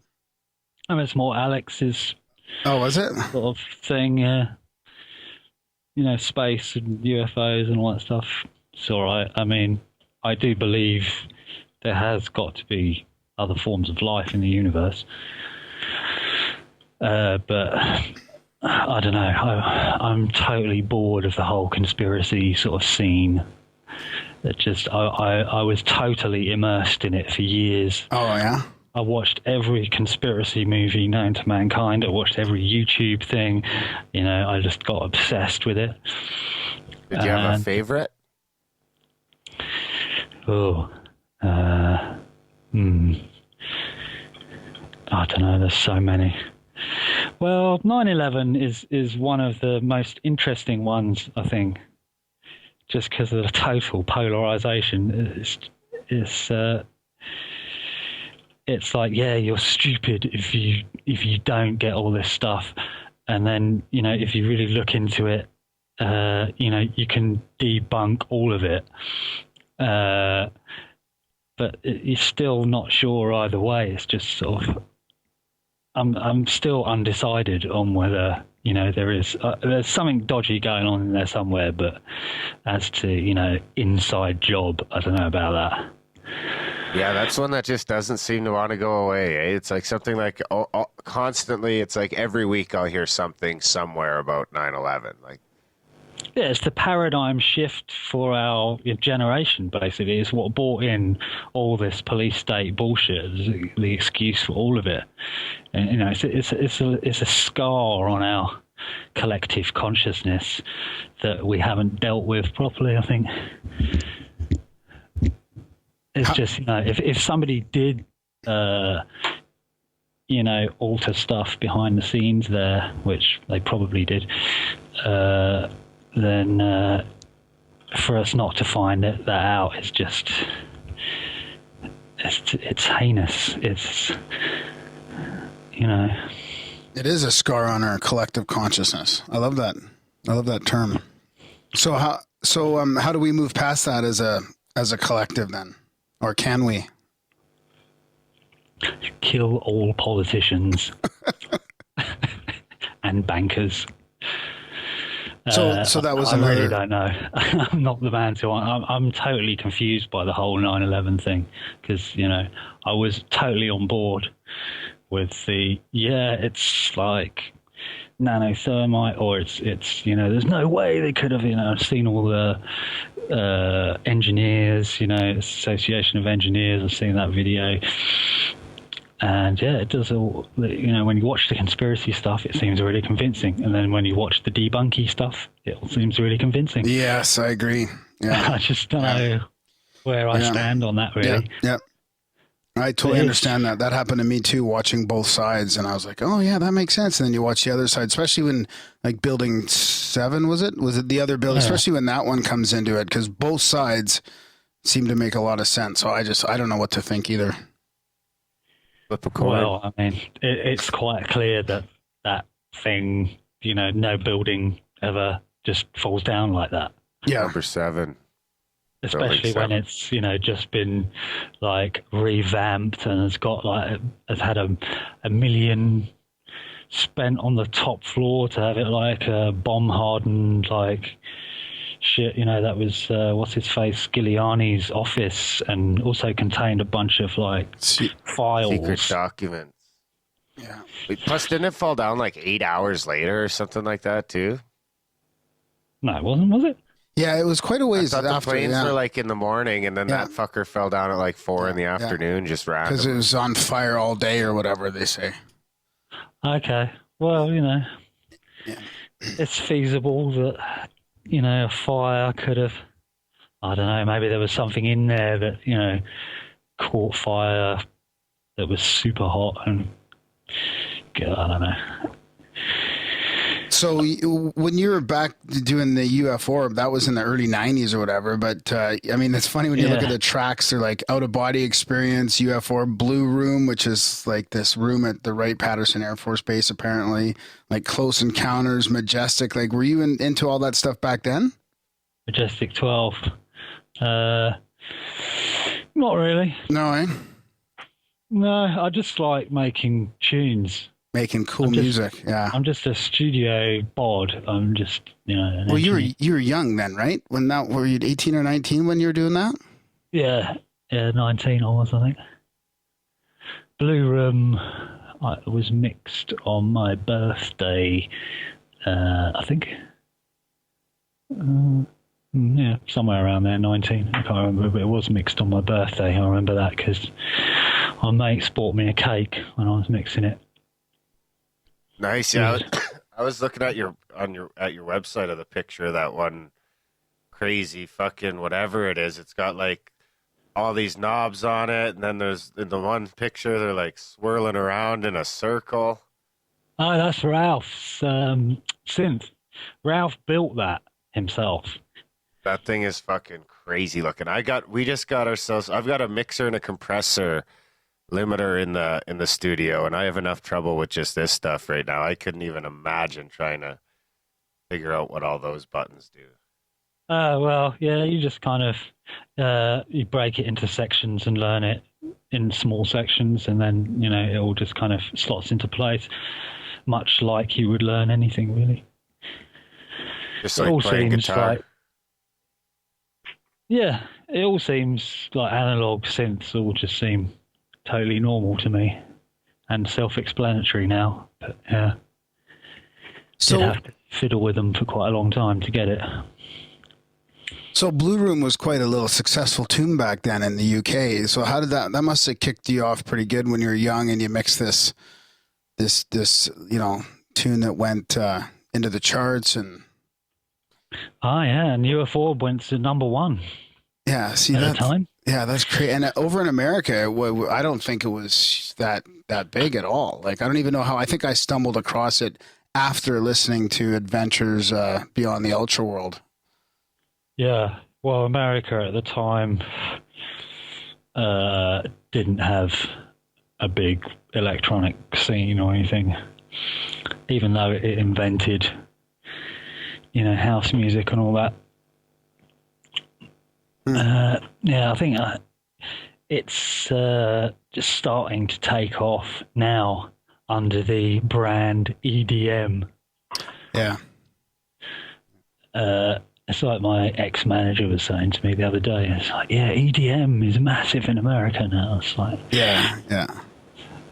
I mean it's more Alex's Oh, was it? sort of thing. Yeah, you know, space and UFOs and all that stuff. It's all right. I mean, I do believe there has got to be other forms of life in the universe, but I don't know. I'm totally bored of the whole conspiracy sort of scene. It just, I was totally immersed in it for years. Oh, yeah? I watched every conspiracy movie known to mankind. I watched every YouTube thing. You know, I just got obsessed with it. Did you have a favorite? Oh, I don't know. There's so many. Well, 9/11 is one of the most interesting ones, I think, just because of the total polarization. It's like, yeah, you're stupid if you don't get all this stuff, and then, you know, if you really look into it, you know, you can debunk all of it, but you're still not sure either way. It's just sort of, I'm still undecided on whether, you know, there's something dodgy going on in there somewhere, but as to, you know, inside job, I don't know about that. Yeah, that's one that just doesn't seem to want to go away. Eh? It's like something like constantly, it's like every week I'll hear something somewhere about 9/11. Like, yeah, it's the paradigm shift for our generation, basically. It's what brought in all this police state bullshit, it's the excuse for all of it. And, you know, it's a scar on our collective consciousness that we haven't dealt with properly, I think. It's just, you know, if somebody did, you know, alter stuff behind the scenes there, which they probably did, then for us not to find that out is just, it's heinous. It's, you know. It is a scar on our collective consciousness. I love that. I love that term. So how do we move past that as a collective then? Or can we? Kill all politicians and bankers. So that was I another. really don't know. I'm not the man to. I'm totally confused by the whole 9/11 thing, because, you know, I was totally on board with the, yeah, it's like nanothermite, or it's you know, there's no way they could have, you know, I've seen all the engineers, you know, Association of Engineers, I've seen that video, and yeah, it does all, you know, when you watch the conspiracy stuff, it seems really convincing, and then when you watch the debunky stuff, it all seems really convincing. Yes, I agree. Yeah. I just don't know where I stand on that, really. Yeah. I totally understand that. That happened to me too, watching both sides, and I was like, "Oh yeah, that makes sense." And then you watch the other side, especially when, like, Building 7, was it the other building? Yeah. Especially when that one comes into it, because both sides seem to make a lot of sense. So I don't know what to think either. Well, I mean, it's quite clear that thing, you know, no building ever just falls down like that. Yeah, number 7. Especially when it's, you know, just been like revamped and has had a million spent on the top floor to have it like a bomb hardened, like shit, you know, that was what's his face, Giuliani's office, and also contained a bunch of like files, secret documents. Yeah. Plus, didn't it fall down like 8 hours later or something like that too? No, it wasn't, was it? Yeah, it was quite a ways after. The planes were like in the morning, and then that fucker fell down at like 4 in the afternoon, just randomly. Because it was on fire all day or whatever they say. Okay, well, you know, it's feasible that a fire could have, I don't know, maybe there was something in there that, caught fire that was super hot and, I don't know. So when you were back doing the UF that was in the early 90s or whatever. But it's funny when you look at the tracks, they're like Out of Body Experience, UF Blue Room, which is like this room at the Wright-Patterson Air Force Base, apparently, like Close Encounters, Majestic. Like, were you into all that stuff back then? Majestic 12. Not really. No, eh? No, I just like making tunes. Making cool music, yeah. I'm just a studio bod. I'm just, Well, you were young then, right? Were you 18 or 19 when you were doing that? Yeah, 19 I was, I think. Blue Room, it was mixed on my birthday, I think. Yeah, somewhere around there, 19. I can't remember, but it was mixed on my birthday. I remember that because my mates bought me a cake when I was mixing it. Nice, yeah. I was looking at your website of the picture of that one crazy fucking whatever it is. It's got like all these knobs on it, and then there's in the one picture they're like swirling around in a circle. Oh, that's Ralph's synth. Ralph built that himself. That thing is fucking crazy looking. I've got a mixer and a compressor limiter in the studio, and I have enough trouble with just this stuff right now. I couldn't even imagine trying to figure out what all those buttons do. Well, yeah, you just kind of you break it into sections and learn it in small sections, and then it all just kind of slots into place, much like you would learn anything really. Just like playing guitar. Yeah, it all seems like analog synths all just seem totally normal to me and self-explanatory now, but yeah, so have to fiddle with them for quite a long time to get it. So Blue Room was quite a little successful tune back then in the UK. So how did that must have kicked you off pretty good when you were young and you mixed this tune that went into the charts and and UFO went to number one. Yeah, see at that the time. Yeah, that's crazy. And over in America, I don't think it was that big at all. Like, I don't even know how. I think I stumbled across it after listening to Adventures Beyond the Ultra World. Yeah, well, America at the time didn't have a big electronic scene or anything, even though it invented, house music and all that. I think it's just starting to take off now under the brand EDM. Yeah. It's like my ex-manager was saying to me the other day. It's like, yeah, EDM is massive in America now. It's like, yeah.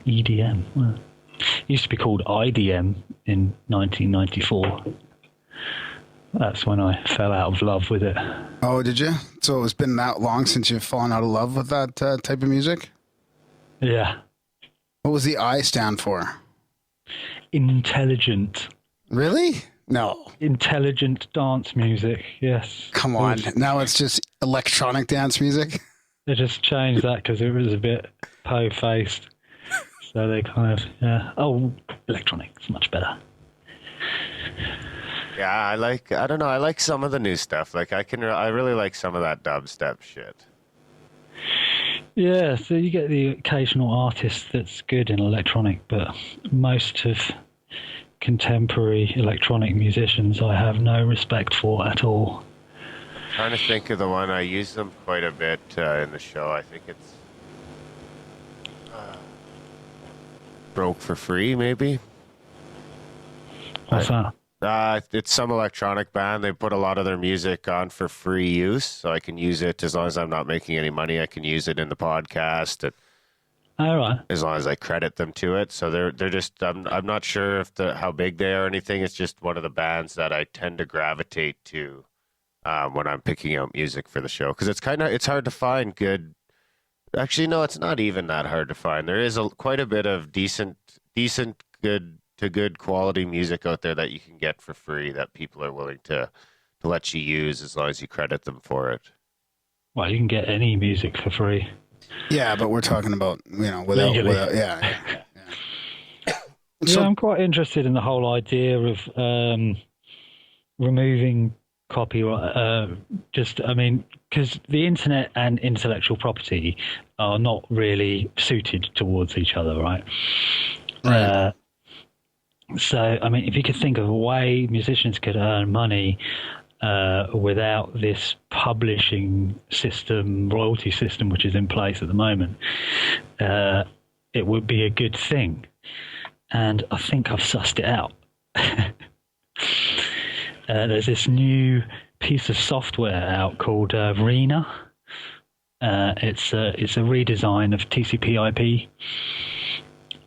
EDM. Well, it used to be called IDM in 1994. That's when I fell out of love with it. Oh, did you? So it's been that long since you've fallen out of love with that type of music? Yeah. What was the I stand for? Intelligent. Really? No. Intelligent dance music, yes. Come on. Now it's just electronic dance music? They just changed that because it was a bit po-faced. So they kind of, electronic, it's much better. Yeah, I like some of the new stuff. Like I really like some of that dubstep shit. Yeah, so you get the occasional artist that's good in electronic, but most of contemporary electronic musicians I have no respect for at all. I'm trying to think of the one. I use them quite a bit in the show. I think it's Broke for Free, maybe. What's that? It's some electronic band. They put a lot of their music on for free use, so I can use it as long as I'm not making any money. I can use it in the podcast. All right. As long as I credit them to it. So they're just. I'm not sure how big they are or anything. It's just one of the bands that I tend to gravitate to when I'm picking out music for the show, because it's hard to find good. Actually, no, it's not even that hard to find. There is quite a bit of decent, good to good quality music out there that you can get for free that people are willing to to let you use as long as you credit them for it. Well, you can get any music for free. Yeah, but we're talking about, without yeah. So I'm quite interested in the whole idea of removing copyright. Because the internet and intellectual property are not really suited towards each other, right? Right. So, I mean, if you could think of a way musicians could earn money without this publishing system, royalty system, which is in place at the moment, it would be a good thing. And I think I've sussed it out. There's this new piece of software out called RINA. It's a redesign of TCP/IP,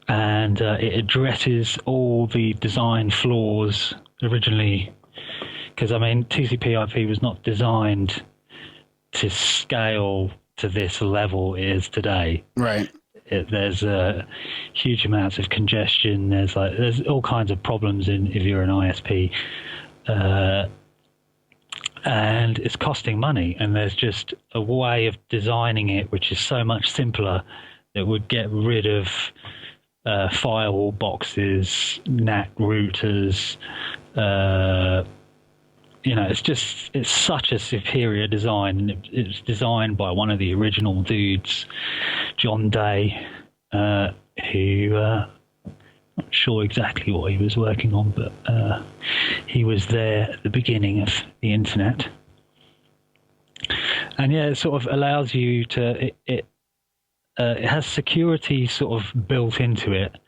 and it addresses all the design flaws originally. Because, I mean, TCP/IP was not designed to scale to this level it is today. Right. There's huge amounts of congestion. There's all kinds of problems if you're an ISP, and it's costing money. And there's just a way of designing it which is so much simpler that would get rid of firewall boxes, NAT routers. It's such a superior design. It's designed by one of the original dudes, John Day, who not sure exactly what he was working on, but he was there at the beginning of the internet. And yeah, it sort of allows you to. It has security sort of built into it,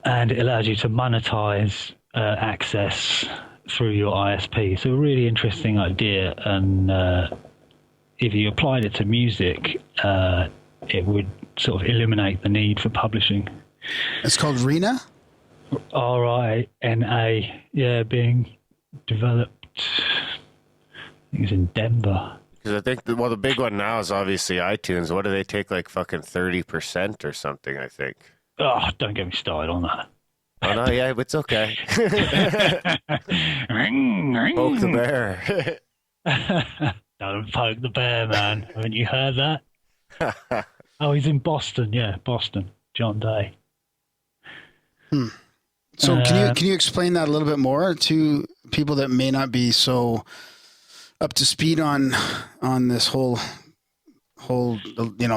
and it allows you to monetize access through your ISP. So a really interesting idea, and if you applied it to music, it would sort of eliminate the need for publishing. It's called RINA? RINA, yeah, being developed, I think it's in Denver. Because I think, the big one now is obviously iTunes. What do they take, like fucking 30% or something, I think? Oh, don't get me started on that. Oh, no, yeah, it's okay. Poke the bear. Don't poke the bear, man. Haven't you heard that? Oh, he's in Boston. Yeah, Boston. John Day. So can you explain that a little bit more to people that may not be so up to speed on this whole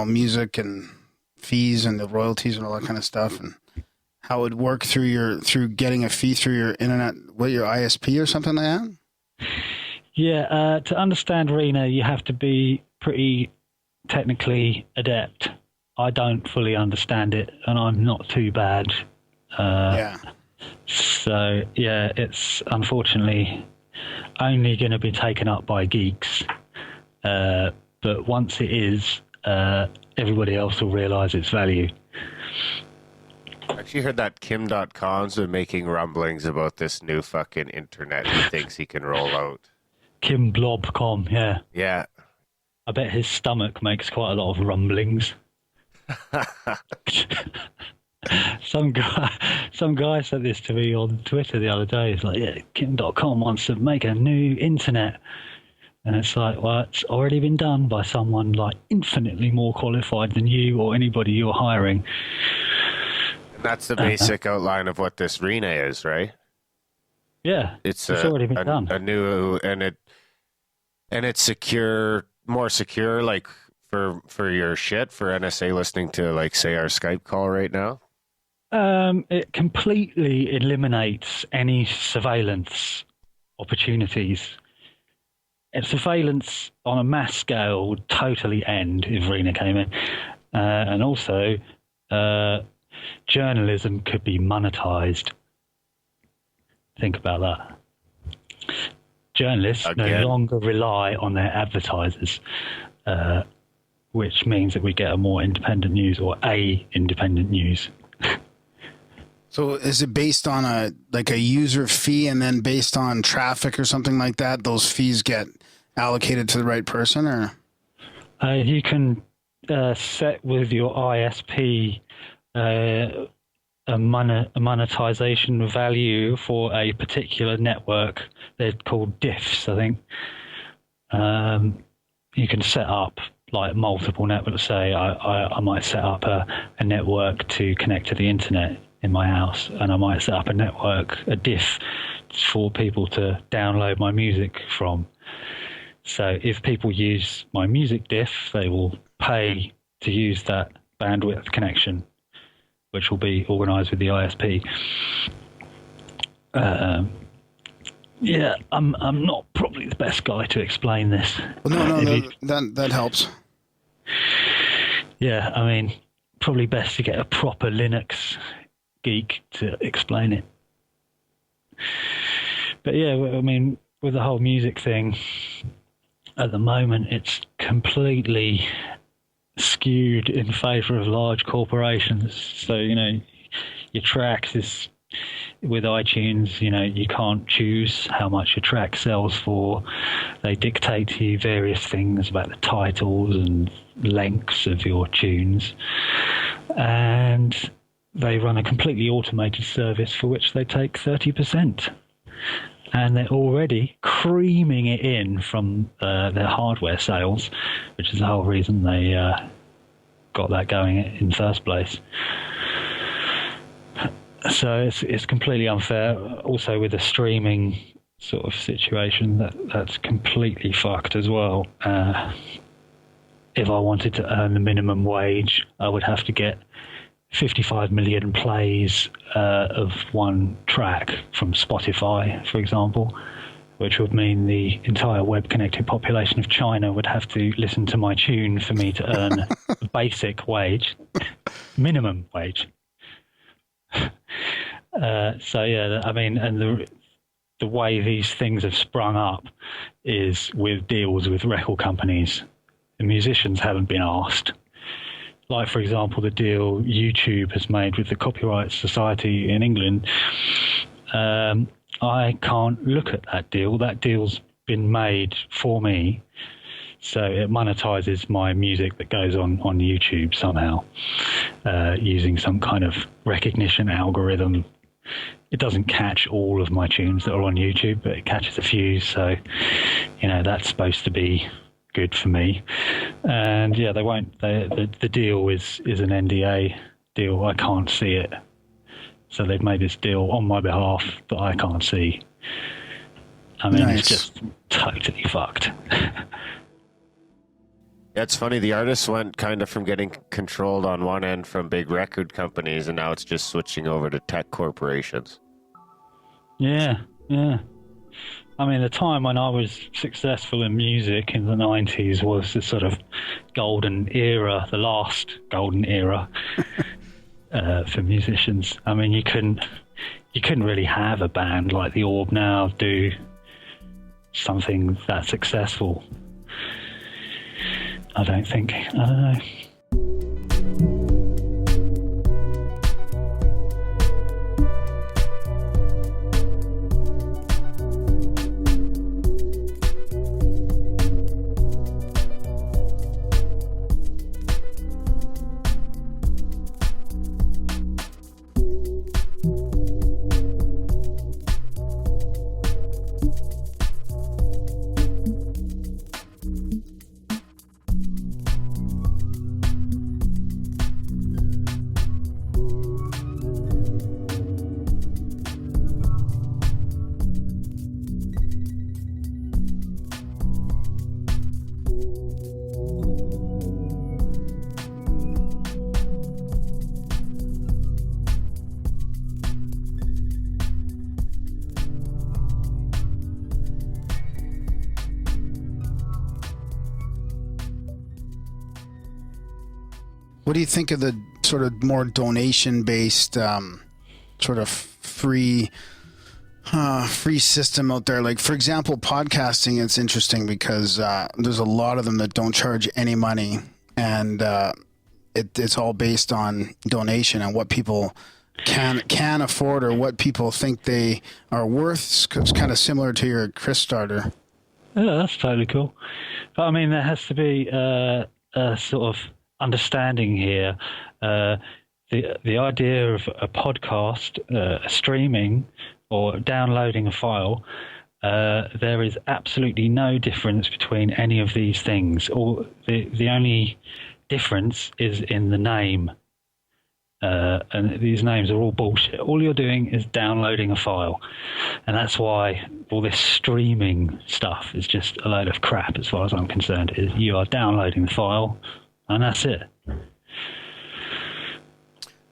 music and fees and the royalties and all that kind of stuff, and how it would work through getting a fee through your internet, your ISP or something like that? Yeah, to understand RINA, you have to be pretty technically adept. I don't fully understand it, and I'm not too bad. So, yeah, it's unfortunately only going to be taken up by geeks. But once it is, everybody else will realize its value. I actually heard that Kim.com's been making rumblings about this new fucking internet he thinks he can roll out. Kim Blobcom, yeah. Yeah. I bet his stomach makes quite a lot of rumblings. Some guy said this to me on Twitter the other day. It's like, yeah, Kim.com wants to make a new internet. And it's like, well, it's already been done by someone like infinitely more qualified than you or anybody you're hiring. That's the basic outline of what this RINA is, right? Yeah, it's already been done. A new, and it's secure, more secure, like for your shit, for NSA listening to, like, say, our Skype call right now. It completely eliminates any surveillance opportunities. And surveillance on a mass scale would totally end if RINA came in, and also. Journalism could be monetized. Think about that. Journalists no longer rely on their advertisers, which means that we get a more independent news, or a independent news. So is it based on a user fee, and then based on traffic or something like that, those fees get allocated to the right person, or? You can set with your ISP a monetization value for a particular network. They're called diffs, I think. You can set up like multiple networks. Say I might set up a network to connect to the internet in my house, and I might set up a diff for people to download my music from. So if people use my music diff, they will pay to use that bandwidth connection, which will be organised with the ISP. Yeah, I'm not probably the best guy to explain this. Well, no, that helps. Yeah, I mean, probably best to get a proper Linux geek to explain it. But yeah, I mean, with the whole music thing, at the moment, it's completely skewed in favour of large corporations. So, your tracks is with iTunes, you can't choose how much your track sells for. They dictate to you various things about the titles and lengths of your tunes. And they run a completely automated service for which they take 30%. And they're already creaming it in from their hardware sales, which is the whole reason they got that going in the first place. So it's completely unfair. Also, with the streaming sort of situation, that's completely fucked as well. If I wanted to earn the minimum wage, I would have to get 55 million plays of one track from Spotify, for example, which would mean the entire web-connected population of China would have to listen to my tune for me to earn a basic wage, minimum wage. So yeah, I mean, and the way these things have sprung up is with deals with record companies. The musicians haven't been asked. Like, for example, the deal YouTube has made with the Copyright Society in England. I can't look at that deal. That deal's been made for me, so it monetizes my music that goes on YouTube somehow, using some kind of recognition algorithm. It doesn't catch all of my tunes that are on YouTube, but it catches a few, so, that's supposed to be good for me. And yeah, they won't. The deal is an NDA deal. I can't see it, so they've made this deal on my behalf that I can't see. I mean, Nice. It's just totally fucked. Yeah, it's funny. The artists went kind of from getting controlled on one end from big record companies, and now it's just switching over to tech corporations. Yeah. I mean, the time when I was successful in music in the 90s was the sort of golden era, the last golden era for musicians. I mean, you couldn't really have a band like the Orb now do something that successful. I don't think. I don't know. What do you think of the sort of more donation-based, sort of free system out there? Like, for example, podcasting, it's interesting because there's a lot of them that don't charge any money, and it's all based on donation and what people can afford or what people think they are worth. It's kind of similar to your Krisstarter. Yeah, that's totally cool. But I mean, there has to be a sort of understanding here. the idea of a podcast, streaming or downloading a file, there is absolutely no difference between any of these things. The only difference is in the name. And these names are all bullshit. All you're doing is downloading a file. And that's why all this streaming stuff is just a load of crap as far as I'm concerned. You are downloading the file and that's it.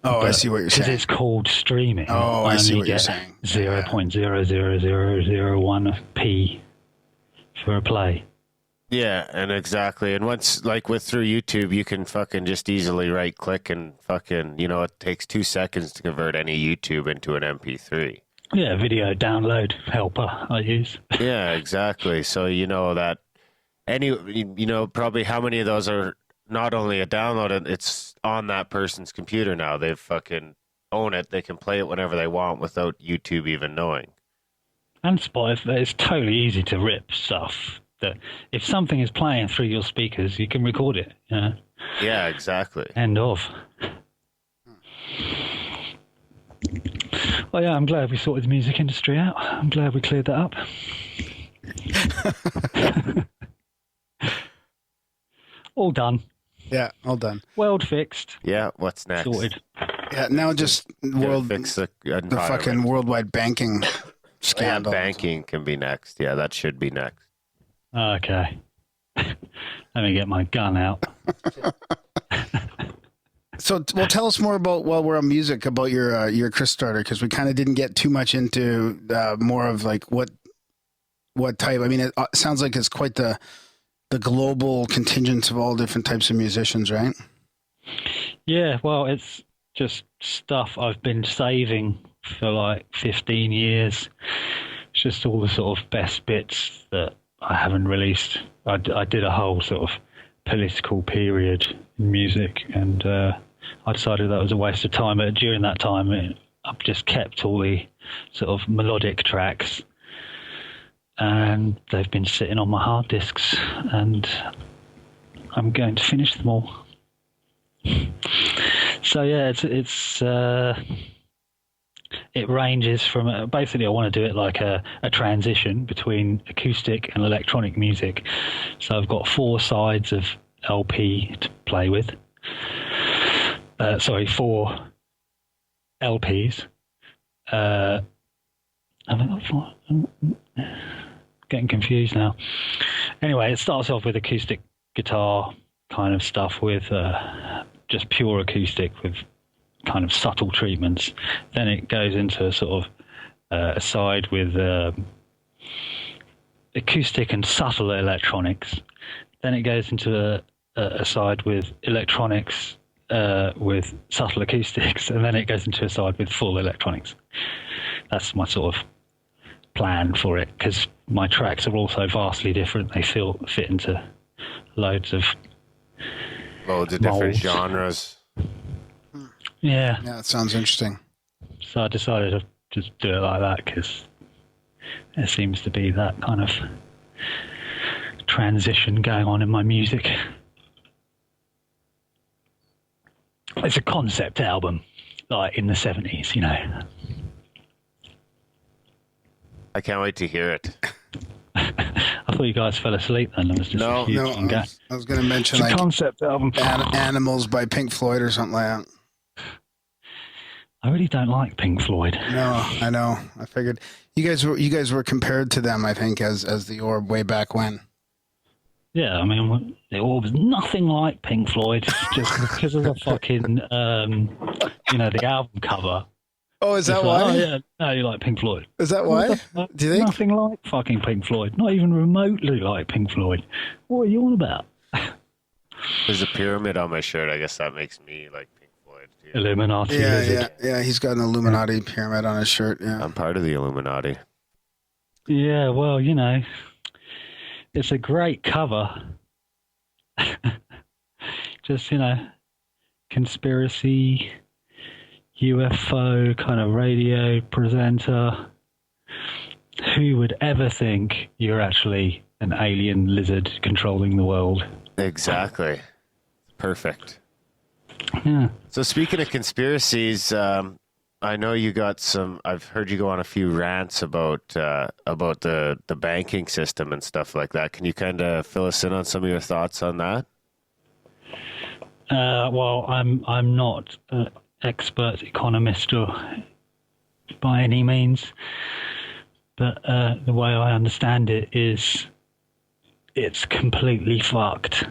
Oh, I see what you're saying. Because it's called streaming. Oh, I see what you're saying. 0.00001p for a play. Yeah, and exactly. And once, like through YouTube, you can fucking just easily right click and fucking, it takes 2 seconds to convert any YouTube into an MP3. Yeah, video download helper I use. Yeah, exactly. So that probably how many of those are not only a download, it's on that person's computer now. They fucking own it. They can play it whenever they want without YouTube even knowing. And Spotify, it's totally easy to rip stuff. That if something is playing through your speakers, you can record it. Yeah, exactly. End of. Well, yeah, I'm glad we sorted the music industry out. I'm glad we cleared that up. All done. Yeah, all done. World fixed. Yeah, what's next? Sorted. Yeah, now just fix the fucking worldwide banking scandal. Yeah, banking can be next. Yeah, that should be next. Okay. Let me get my gun out. So, tell us more about, while we're on music, about your Krisstarter, because we kind of didn't get too much into more of like what type. I mean, it sounds like it's quite the global contingent of all different types of musicians, right? Yeah, well, it's just stuff I've been saving for like 15 years. It's just all the sort of best bits that I haven't released. I did a whole sort of political period in music, and I decided that was a waste of time. But during that time, I've just kept all the sort of melodic tracks, and they've been sitting on my hard disks, and I'm going to finish them all. So yeah, it ranges from basically I want to do it like a transition between acoustic and electronic music. So I've got 4 sides of LP to play with. 4 LPs. Have I got 4? I'm getting confused now. Anyway, it starts off with acoustic guitar kind of stuff with just pure acoustic with kind of subtle treatments. Then it goes into a sort of a side with acoustic and subtle electronics. Then it goes into a side with electronics with subtle acoustics, and then it goes into a side with full electronics. That's my sort of plan for it, because my tracks are also vastly different. They fit into loads of different genres. Yeah. Yeah, it sounds interesting. So I decided to just do it like that because there seems to be that kind of transition going on in my music. It's a concept album, like in the 70s, I can't wait to hear it. I thought you guys fell asleep then. It was just a huge I was going to mention it's a like concept album. Animals by Pink Floyd or something like that. I really don't like Pink Floyd. No, I know. I figured you guys were compared to them, I think, as the Orb way back when. Yeah, I mean, the Orb was nothing like Pink Floyd, just because of the fucking, the album cover. Oh, is that why? Oh, yeah, no, you like Pink Floyd. Is that why? Do you think? Nothing like fucking Pink Floyd. Not even remotely like Pink Floyd. What are you on about? There's a pyramid on my shirt. I guess that makes me like Pink Floyd. Too. Illuminati. Yeah. He's got an Illuminati pyramid on his shirt. Yeah. I'm part of the Illuminati. Yeah, well, it's a great cover. Just, conspiracy, UFO kind of radio presenter. Who would ever think you're actually an alien lizard controlling the world? Exactly. Perfect. Yeah. So speaking of conspiracies, I know you got some. I've heard you go on a few rants about the banking system and stuff like that. Can you kind of fill us in on some of your thoughts on that? Well, I'm not an expert economist or by any means, but the way I understand it is it's completely fucked.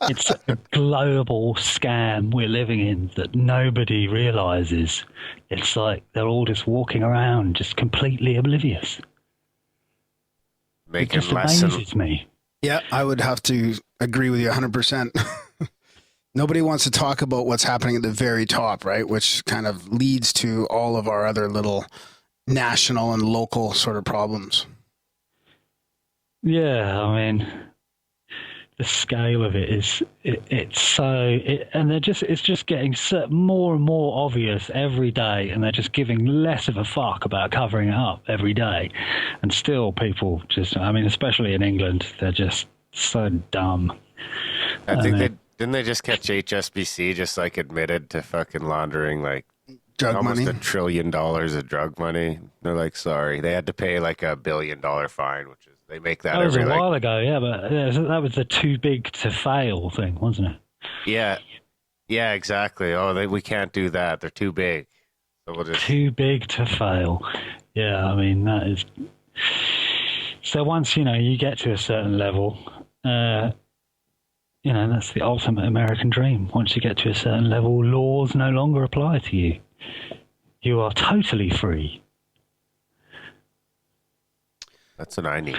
It's a global scam we're living in that nobody realizes. It's like they're all just walking around, just completely oblivious. Making it just less amazes me. Yeah, I would have to agree with you 100%. Nobody wants to talk about what's happening at the very top, right? Which kind of leads to all of our other little national and local sort of problems. Yeah, I mean, the scale of it is and it's just getting more and more obvious every day, and they're just giving less of a fuck about covering it up every day, and still people just, I mean, especially in England, they're just so dumb. I think didn't they just catch HSBC just like admitted to fucking laundering like Drug almost money. $1 trillion of drug money? They're like, sorry, they had to pay like $1 billion fine, which is they make that That was every a like while ago, yeah, but that was the too big to fail thing, wasn't it? yeah, exactly. Oh, we can't do that. They're too big. So we'll just Too big to fail. Yeah, I mean, that is. So once you get to a certain level, that's the ultimate American dream. Once you get to a certain level, laws no longer apply to you. You are totally free. that's what I need.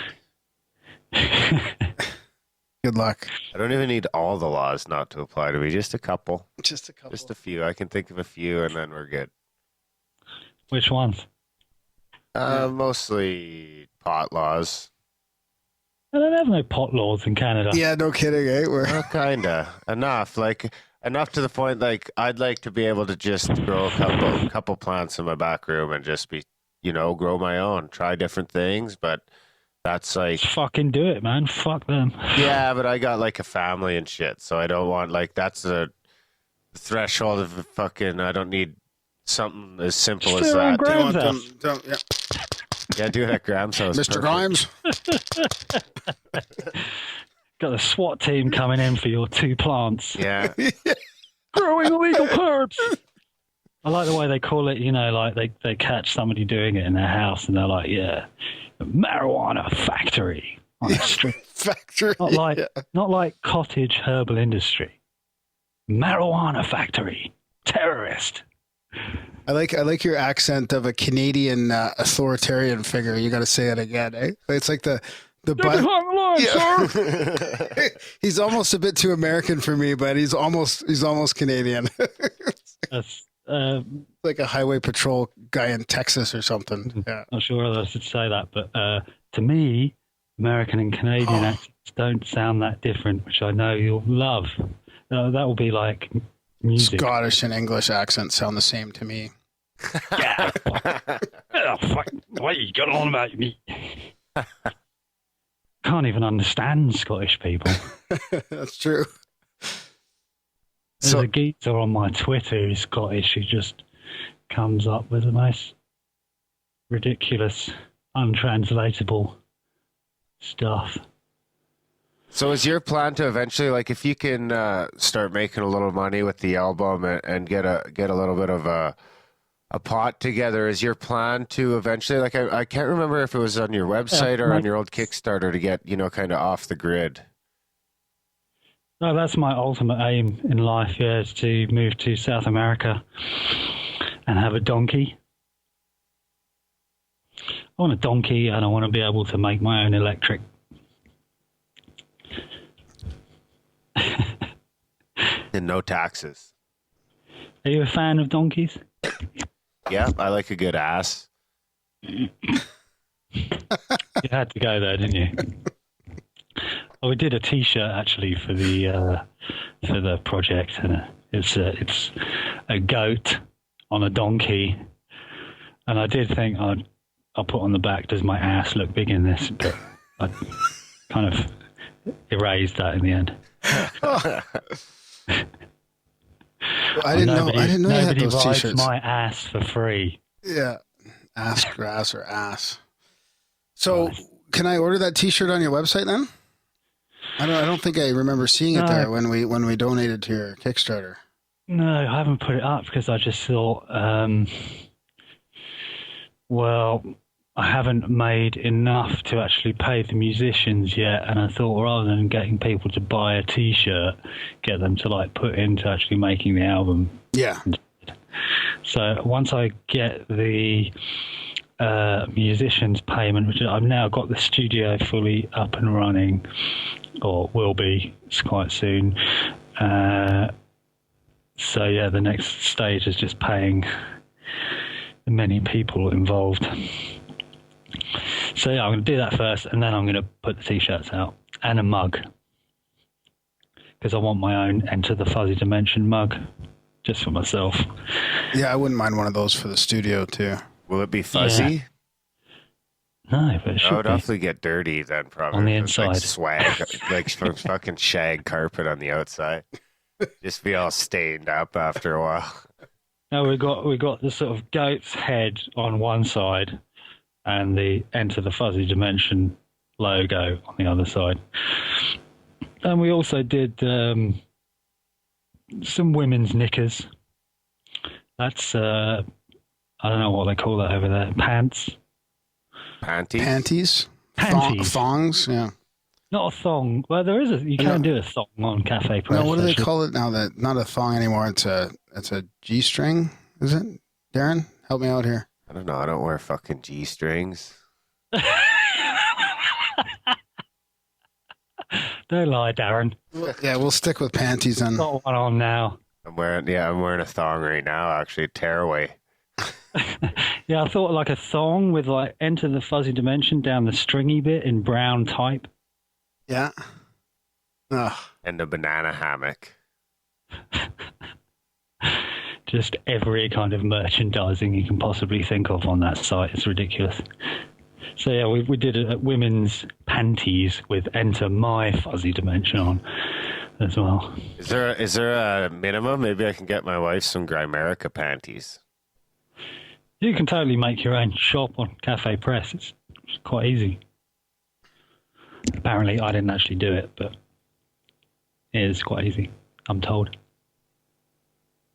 Good luck. I don't even need all the laws not to apply to me. Just a couple. Just a couple. Just a few. I can think of a few, and then we're good. Which ones? Mostly pot laws. I don't have no pot laws in Canada. Yeah, no kidding, eh? Well, kinda enough. Like enough to the point. Like I'd like to be able to just grow a couple plants in my back room and just be, grow my own, try different things. But that's like Just fucking do it, man. Fuck them. yeah. But I got like a family and shit, so I don't want like that's the threshold of fucking. I don't need something as simple Just as do it on that. Graham's Don't- house. don't- yeah. Yeah, do it at Graham's house. Mr. Perfect. Grimes? Got the SWAT team coming in for your 2 plants. Yeah. Growing illegal herbs. I like the way they call it, like they catch somebody doing it in their house and they're like, yeah, marijuana factory on the street. Factory. Not like cottage herbal industry. Marijuana factory. Terrorist. I like your accent of a Canadian authoritarian figure. You got to say it again, eh? It's like the sir. He's almost a bit too American for me, but he's almost Canadian. That's, Like a highway patrol guy in Texas or something. Yeah. not sure whether I should say that, but to me, American and Canadian accents don't sound that different, which I know you'll love. That will be like music. Scottish and English accents sound the same to me. Yeah. Fuck. What you got on about me? Can't even understand Scottish people. That's true. There's a geezer on my Twitter who's Scottish who just comes up with the most ridiculous, untranslatable stuff. So is your plan to eventually, like, if you can start making a little money with the album and get a little bit of a pot together, is your plan to eventually, like, I can't remember if it was on your website or on your old Kickstarter to get, kind of off the grid? No, that's my ultimate aim in life, yeah, is to move to South America and have a donkey. I want a donkey and I want to be able to make my own electric. And no taxes. Are you a fan of donkeys? Yeah, I like a good ass. You had to go there, didn't you? Well, we did a T-shirt actually for the project, and it's a goat on a donkey. And I did think I'll put on the back, does my ass look big in this? But I kind of erased that in the end. I didn't know. I didn't know you had Nobody those rides T-shirts. my ass for free. Yeah, ass grass or ass. So, can I order that T-shirt on your website then? I don't think I remember seeing it there when we donated to your Kickstarter. No, I haven't put it up because I just thought, well, I haven't made enough to actually pay the musicians yet, and I thought rather than getting people to buy a T-shirt, get them to like put into actually making the album. Yeah. So once I get the musicians' payment, which I've now got the studio fully up and running, or will be quite soon. So yeah, the next stage is just paying the many people involved. So yeah, I'm going to do that first, and then I'm going to put the T-shirts out and a mug, because I want my own Enter the Fuzzy Dimension mug, just for myself. Yeah, I wouldn't mind one of those for the studio too. Will it be fuzzy? Yeah. No, but it should I would be. awfully get dirty then, probably. On the It's like inside. swag, like from fucking shag carpet on the outside. Just be all stained up after a while. No, we got the sort of goat's head on one side, and the Enter the Fuzzy Dimension logo on the other side. And we also did some women's knickers. That's I don't know what they call that over there. Pants. Panties? Panties? Panties. Thongs? Yeah. Not a thong. Well, there is you can do a thong on Cafe Press. No, what do they actually. call it now? That not a thong anymore. It's a G-string. Is it? Darren, help me out here. I don't know. I don't wear fucking G-strings. Don't lie, Darren. Yeah, we'll stick with panties then. Got one on now. I'm wearing a thong right now, actually. Tearaway. Yeah, I thought like a thong with like Enter the Fuzzy Dimension down the stringy bit in brown type. Yeah. Ugh. And a banana hammock. Just every kind of merchandising you can possibly think of on that site. It's ridiculous. So yeah, we did a women's panties with Enter My Fuzzy Dimension on as well. Is there a minimum? Maybe I can get my wife some Grimerica panties. You can totally make your own shop on Cafe Press. It's quite easy. Apparently, I didn't actually do it, but it is quite easy, I'm told.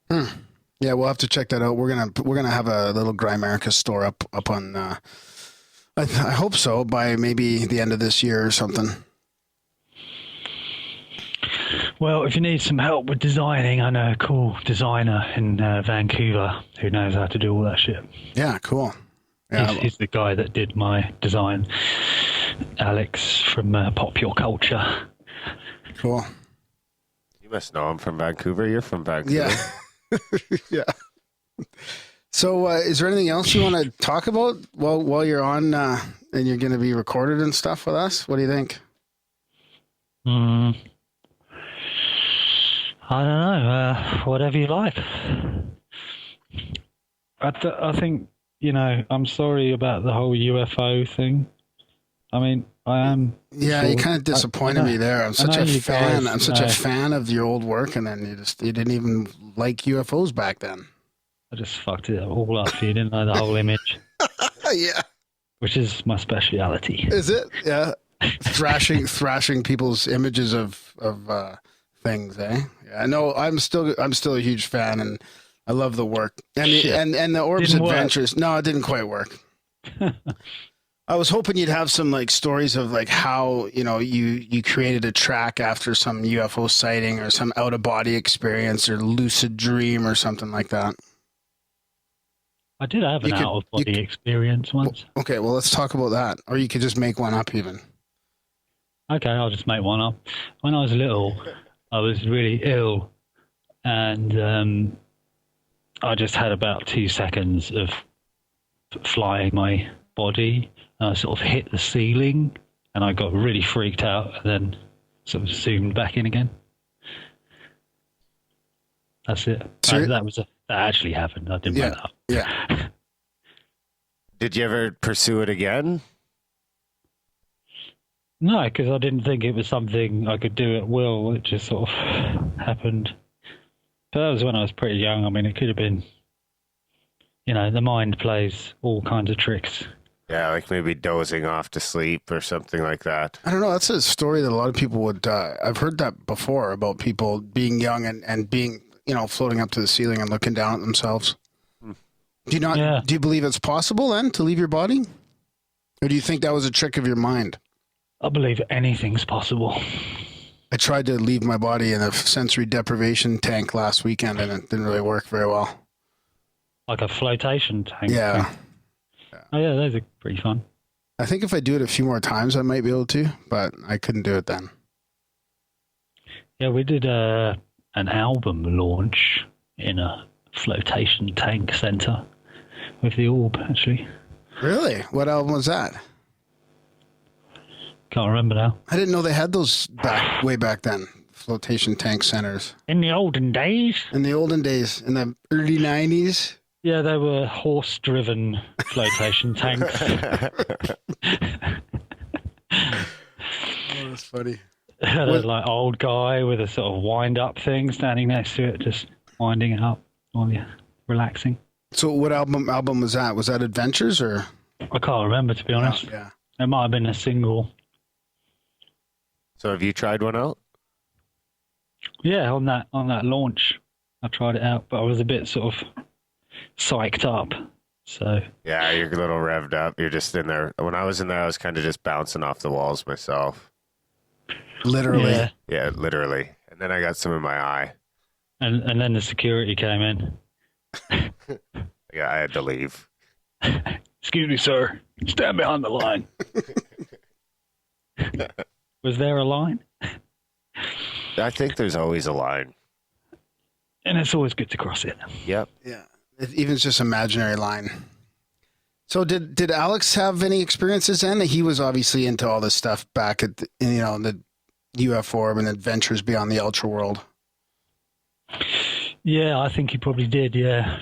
Yeah, we'll have to check that out. We're gonna have a little Grimerica store up on. I hope so by maybe the end of this year or something. Well, if you need some help with designing, I know a cool designer in Vancouver who knows how to do all that shit. Yeah, cool. Yeah, He's the guy that did my design. Alex from Pop Your Culture. cool. You must know him from Vancouver. You're from Vancouver. Yeah, yeah. So, is there anything else you want to talk about while you're on and you're going to be recorded and stuff with us? What do you think? I don't know. Whatever you like. I think, I'm sorry about the whole UFO thing. I mean, I am. Yeah, sure, you kind of disappointed me there. I'm such a fan. I'm such a guys, fan of your old work, and then you didn't even like UFOs back then. I just fucked it all up for you, didn't I? The whole image. Yeah. Which is my speciality. Is it? Yeah. thrashing people's images of things, eh? Yeah. No, I'm still a huge fan, and I love the work. And and the Orbs Didn't Adventures. work. No, it didn't quite work. I was hoping you'd have some like stories of like how, you created a track after some UFO sighting or some out of body experience or lucid dream or something like that. I did have an out of body experience once. Okay, well, let's talk about that. Or you could just make one up even. Okay, I'll just make one up. When I was little, I was really ill, and I just had about 2 seconds of flying my body. And I sort of hit the ceiling, and I got really freaked out, and then sort of zoomed back in again. That's it. That actually happened. I didn't make that up. Yeah. Did you ever pursue it again? No, because I didn't think it was something I could do at will. It just sort of happened But that was when I was pretty young. I mean, it could have been, the mind plays all kinds of tricks. Yeah, like maybe dozing off to sleep or something like that. I don't know. That's a story that a lot of people would. I've heard that before about people being young and being, floating up to the ceiling and looking down at themselves. Do you not? Yeah. Do you believe it's possible then to leave your body, or do you think that was a trick of your mind? I believe anything's possible. I tried to leave my body in a sensory deprivation tank last weekend, and it didn't really work very well. Like a flotation tank. Yeah. Oh yeah, those are pretty fun. I think if I do it a few more times, I might be able to, but I couldn't do it then. Yeah, we did an album launch in a flotation tank center with the Orb, actually. Really? What album was that? Can't remember now. I didn't know they had those way back then. Flotation tank centers. In the olden days? In the olden days. In the early 90s? Yeah, they were horse-driven flotation tanks. Oh, that's funny. There's like old guy with a sort of wind-up thing standing next to it, just winding it up while you're relaxing. So what album was that? Was that Adventures or? I can't remember, to be honest. Oh, yeah. It might have been a single. So have you tried one out? Yeah, on that launch, I tried it out, but I was a bit sort of psyched up. So yeah, you're a little revved up. You're just in there. When I was in there, I was kind of just bouncing off the walls myself. Literally. Yeah, literally. And then I got some in my eye. And then the security came in. Yeah, I had to leave. Excuse me, sir. Stand behind the line. Was there a line? I think there's always a line. And it's always good to cross it. Yep. Yeah. Even it's just imaginary line. So did Alex have any experiences then? He was obviously into all this stuff back at the UFO and Adventures Beyond the Ultra World. Yeah, I think he probably did, yeah.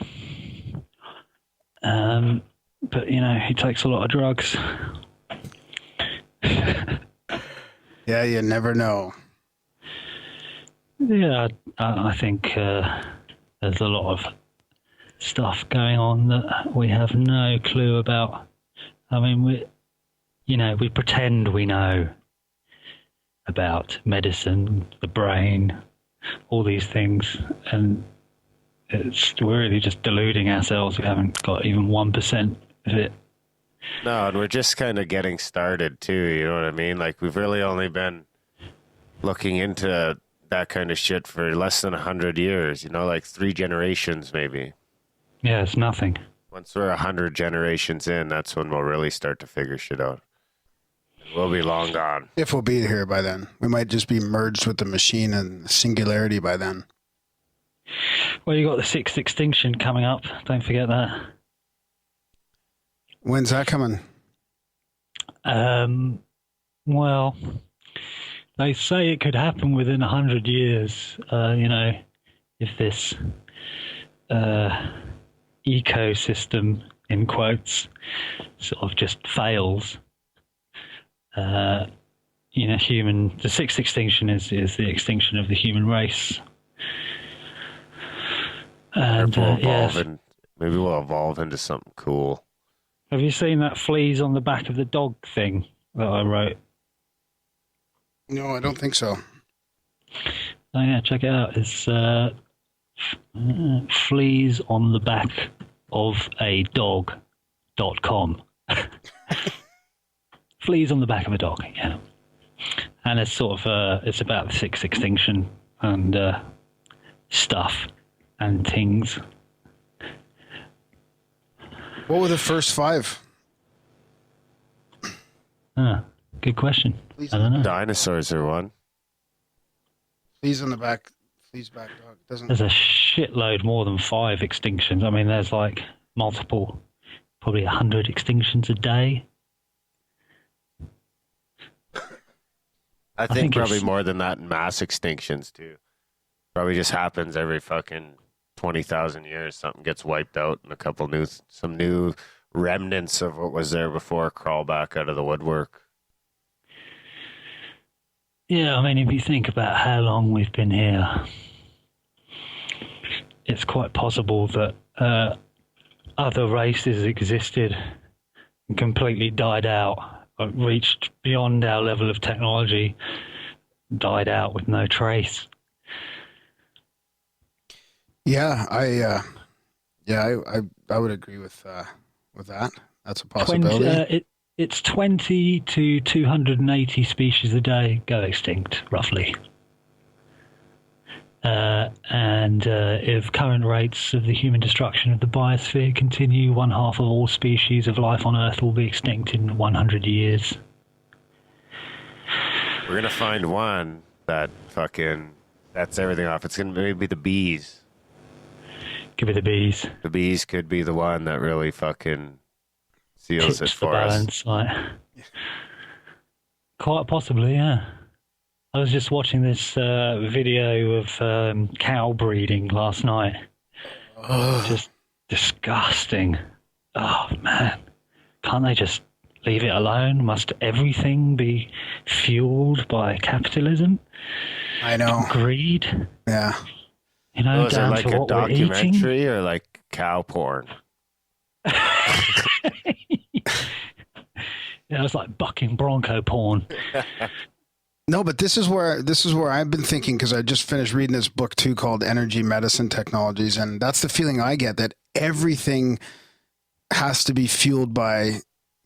But, he takes a lot of drugs. Yeah, you never know. Yeah, I think there's a lot of stuff going on that we have no clue about. I mean, we pretend we know about medicine, the brain, all these things, and we're really just deluding ourselves. We haven't got even 1% of it. No, and we're just kind of getting started too, you know what I mean? Like, we've really only been looking into that kind of shit for less than 100 years, like 3 generations maybe. Yeah, it's nothing. Once we're 100 generations in, that's when we'll really start to figure shit out. We'll be long gone. If we'll be here by then. We might just be merged with the machine and singularity by then. Well, you got the 6th extinction coming up. Don't forget that. When's that coming? Well, they say it could happen within 100 years, if this ecosystem, in quotes, sort of just fails. The 6th extinction is the extinction of the human race. And maybe we'll evolve into something cool. Have you seen that fleas on the back of the dog thing that I wrote? No, I don't think so. Oh yeah, check it out. It's fleas on the back of a dog.com. Fleas on the back of a dog, yeah. And it's sort of it's about the 6th extinction and stuff and things. What were the first 5? Good question. I don't know. Dinosaurs are one. Fleas on the back. Fleas back dog. There's a shitload more than 5 extinctions. I mean, there's like multiple, probably 100 extinctions a day. I think probably more than that in mass extinctions too. Probably just happens every fucking 20,000 years. Something gets wiped out and some new remnants of what was there before crawl back out of the woodwork. Yeah, I mean, if you think about how long we've been here, it's quite possible that other races existed and completely died out, reached beyond our level of technology, died out with no trace. Yeah, I would agree with that. That's a possibility. It's 20 to 280 species a day go extinct, roughly. And if current rates of the human destruction of the biosphere continue, 1/2 of all species of life on Earth will be extinct in 100 years. We're gonna find one that that's everything off. It's gonna maybe the bees. Could be the bees. The bees could be the one that really fucking seals it Tips the for us. balance, like. Quite possibly, yeah. I was just watching this video of cow breeding last night. Just disgusting. Oh, man. Can't they just leave it alone? Must everything be fueled by capitalism? I know. Greed? Yeah. You know, Is it down like to a what we're eating? documentary or like cow porn? Yeah, it was like bucking bronco porn. No, but this is where I've been thinking, because I just finished reading this book too called Energy Medicine Technologies, and that's the feeling I get, that everything has to be fueled by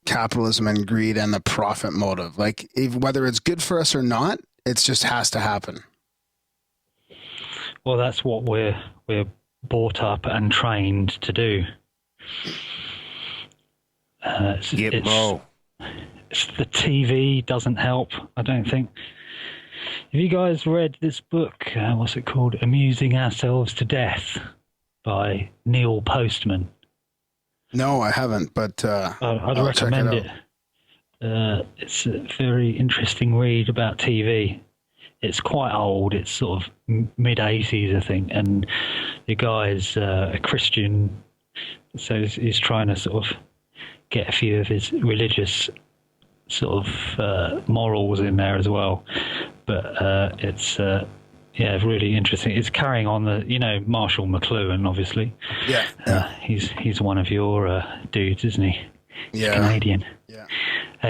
capitalism and greed and the profit motive. Like, whether it's good for us or not, it just has to happen. Well, that's what we're brought up and trained to do. Gitmo. The TV doesn't help, I don't think. Have you guys read this book? What's it called? Amusing Ourselves to Death by Neil Postman. No, I haven't, but I'd recommend it. It's a very interesting read about TV. It's quite old. It's sort of mid-80s, I think. And the guy's a Christian, so he's trying to sort of get a few of his religious sort of morals in there as well. But it's really interesting. It's carrying on the, Marshall McLuhan, obviously. Yeah. He's one of your dudes, isn't he? He's Yeah. Canadian. Yeah.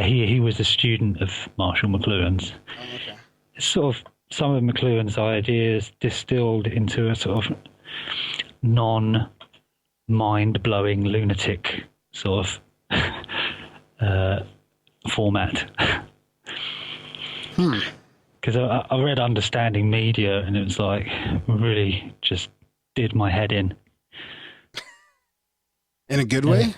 He was a student of Marshall McLuhan's. Oh, okay. It's sort of some of McLuhan's ideas distilled into a sort of non-mind-blowing lunatic sort of format. Because I read Understanding Media, and it was like really just did my head in. In a good way?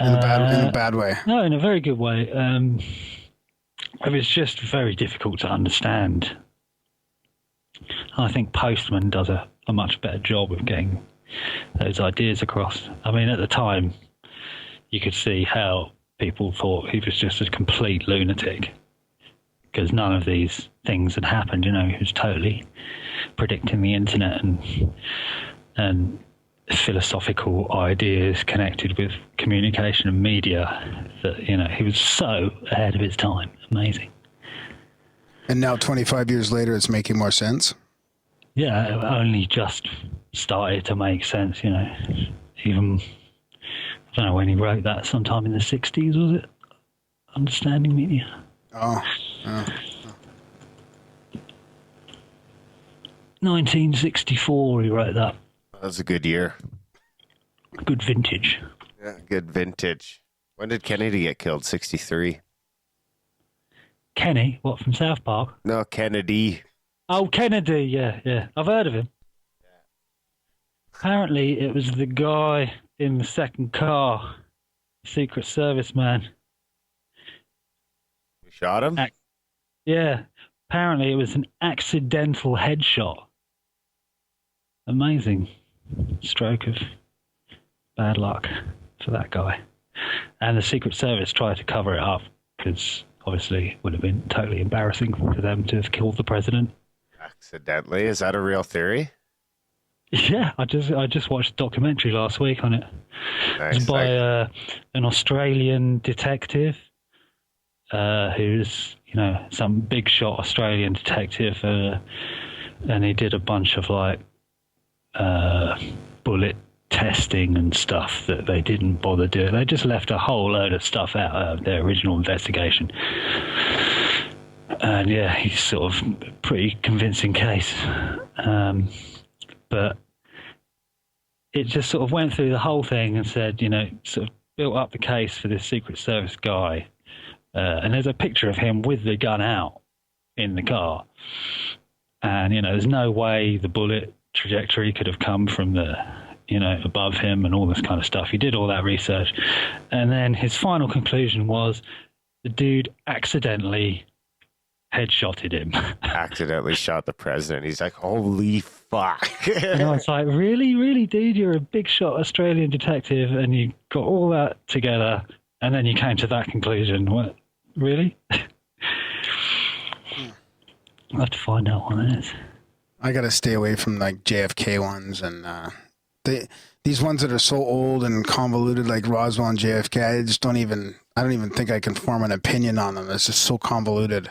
In a bad way? No, in a very good way. It was just very difficult to understand. I think Postman does a much better job of getting those ideas across. I mean, at the time, you could see how people thought he was just a complete lunatic, because none of these things had happened. He was totally predicting the internet and philosophical ideas connected with communication and media, that he was so ahead of his time. Amazing. And now 25 years later, it's making more sense? Yeah, it only just started to make sense. Even I don't know when he wrote that, sometime in the 60s, was it? Understanding Media. Oh. 1964 he wrote that. That's a good year. Good vintage. Yeah, good vintage. When did Kennedy get killed? 63. Kenny, what, from South Park? No, Kennedy. Oh, Kennedy, yeah. I've heard of him. Apparently it was the guy in the second car, Secret Service man. We shot him? Yeah. Apparently it was an accidental headshot. Amazing stroke of bad luck for that guy. And the Secret Service tried to cover it up, because obviously it would have been totally embarrassing for them to have killed the president. Accidentally? Is that a real theory? Yeah, I just watched a documentary last week on it. Nice. It was by an Australian detective who's, some big shot Australian detective, and he did a bunch of bullet testing and stuff that they didn't bother doing. They just left a whole load of stuff out of their original investigation. And yeah, he's sort of a pretty convincing case. But it just sort of went through the whole thing and said, sort of built up the case for this Secret Service guy. And there's a picture of him with the gun out in the car. And, there's no way the bullet trajectory could have come from the, above him and all this kind of stuff. He did all that research. And then his final conclusion was the dude accidentally headshotted him. Accidentally shot the president. He's like, holy fuck. And I was like, really, dude? You're a big shot Australian detective and you got all that together and then you came to that conclusion. What? Really? I'll have to find out what it is. I got to stay away from like JFK ones and these ones that are so old and convoluted like Roswell and JFK. I don't even think I can form an opinion on them. It's just so convoluted.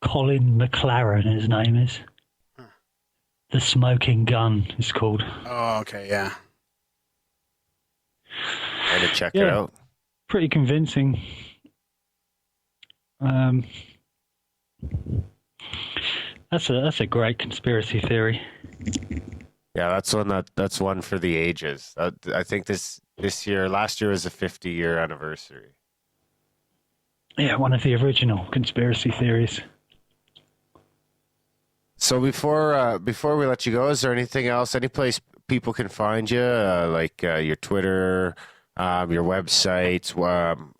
Colin McLaren, his name is. The Smoking Gun is called. Oh, okay, yeah. I had to check it out. Pretty convincing. That's a great conspiracy theory. Yeah, that's one for the ages. I think last year was a 50-year anniversary. Yeah, one of the original conspiracy theories. So before we let you go, is there anything else? Any place people can find you, like your Twitter, your website?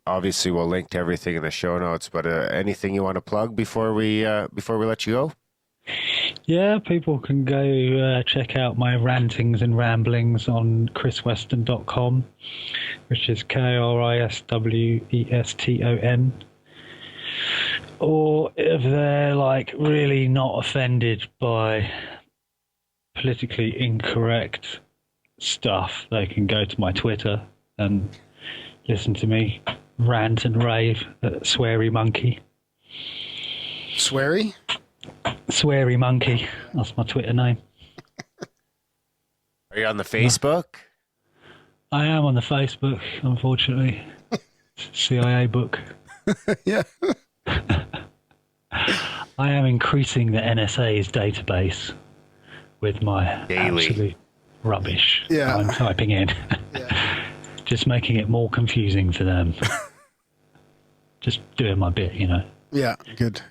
Obviously, we'll link to everything in the show notes. But anything you want to plug before we let you go? Yeah, people can go check out my rantings and ramblings on KrisWeston.com, which is KrisWeston. Or if they're like really not offended by politically incorrect stuff, they can go to my Twitter and listen to me rant and rave at Sweary Monkey. Sweary? Sweary Monkey. That's my Twitter name. Are you on the Facebook? I am on the Facebook, unfortunately. CIA book. Yeah. I am increasing the NSA's database with my daily absolute rubbish I'm typing in. Yeah. Just making it more confusing for them. Just doing my bit, Yeah, good.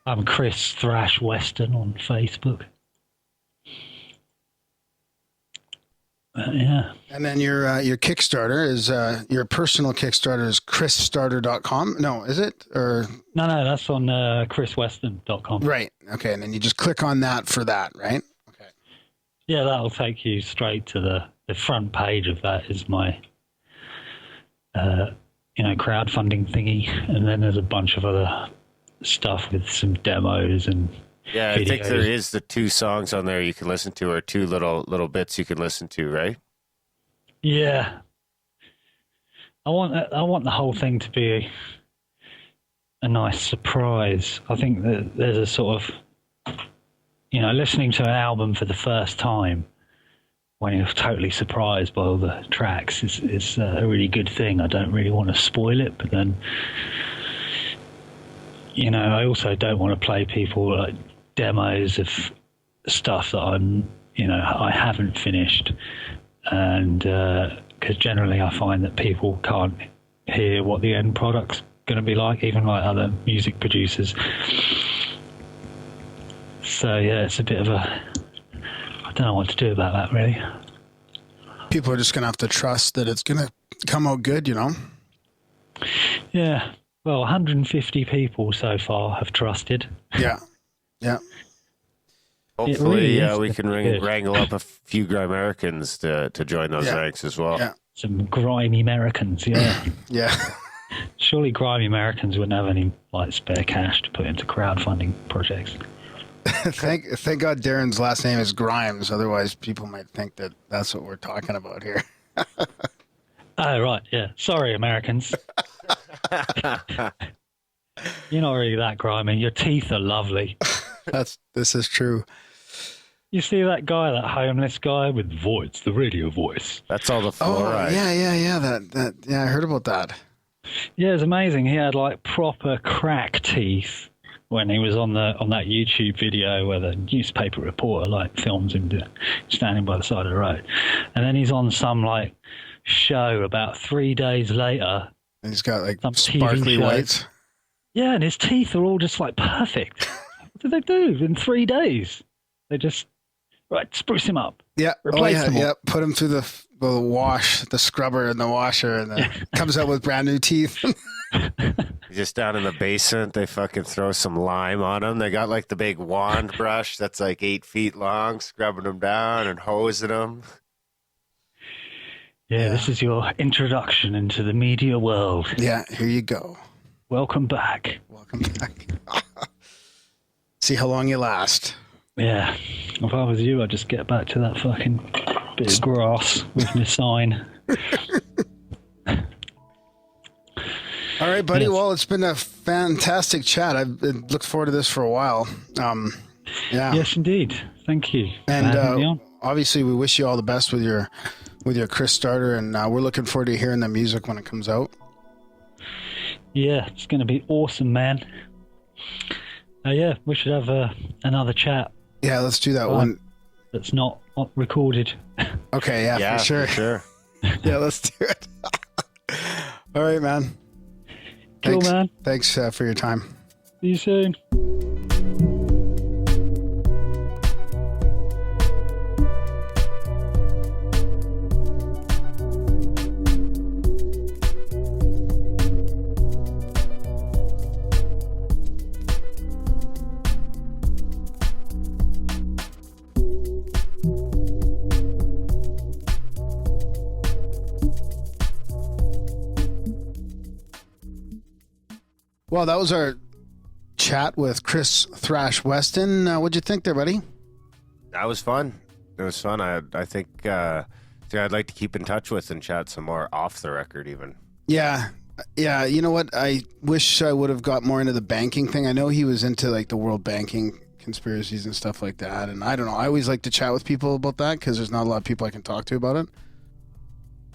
I'm Kris Thrash Weston on Facebook. Yeah. And then your Kickstarter is your personal Kickstarter is Krisstarter.com. No, is it? Or No, that's on KrisWeston.com. Right. Okay, and then you just click on that for that, right? Okay. Yeah, that'll take you straight to the front page of that is my crowdfunding thingy, and then there's a bunch of other stuff with some demos and yeah, videos. I think there is the 2 songs on there you can listen to, or 2 little bits you can listen to, right? Yeah, I want the whole thing to be a nice surprise. I think that there's a sort of listening to an album for the first time when you're totally surprised by all the tracks is a really good thing. I don't really want to spoil it, but then I also don't want to play people like demos of stuff that I haven't finished, and because generally I find that people can't hear what the end product's going to be like, even like other music producers. So yeah, it's a bit of I don't know what to do about that, really. People are just going to have to trust that it's going to come out good, Yeah. Well, 150 people so far have trusted. Yeah. Hopefully, really we can wrangle up a few Grimericans to join those ranks as well. Yeah. Some grimy Americans, yeah. Yeah. Surely grimy Americans wouldn't have any spare cash to put into crowdfunding projects. Thank God Darren's last name is Grimes. Otherwise, people might think that that's what we're talking about here. Oh, right, yeah. Sorry, Americans. You're not really that grimy. Your teeth are lovely. This is true. You see that guy, that homeless guy with voice, the radio voice. That's all the fluoride. Oh, yeah. Yeah, I heard about that. Yeah, it's amazing. He had like proper crack teeth when he was on that YouTube video where the newspaper reporter like films him standing by the side of the road, and then he's on some like show about 3 days later. And he's got like some sparkly whites. Yeah, and his teeth are all just like perfect. What did they do in 3 days? They just spruce him up. Yeah, replace him. Yeah. Put him through the wash, the scrubber, and the washer, and then comes out with brand new teeth. Just down in the basement, they fucking throw some lime on him. They got like the big wand brush that's like 8 feet long, scrubbing them down and hosing them. Yeah, this is your introduction into the media world. Yeah, here you go. Welcome back. Welcome back. See how long you last. Yeah. If I was you, I'd just get back to that fucking bit of grass with my sign. All right, buddy. Yes. Well, it's been a fantastic chat. I've looked forward to this for a while. Yeah. Yes, indeed. Thank you. And obviously, we wish you all the best with your Krisstarter, and we're looking forward to hearing the music when it comes out. Yeah, it's going to be awesome, man. Yeah, we should have another chat. Yeah, let's do that one. That's not recorded. Okay, yeah, for sure. For sure. Yeah, let's do it. All right, man. Cool, man. Thanks for your time. See you soon. Well, that was our chat with Kris Thrash Weston. What'd you think there, buddy? That was fun. It was fun. I think I'd like to keep in touch with and chat some more off the record even. Yeah. You know what? I wish I would have got more into the banking thing. I know he was into like the world banking conspiracies and stuff like that. And I don't know. I always like to chat with people about that because there's not a lot of people I can talk to about it.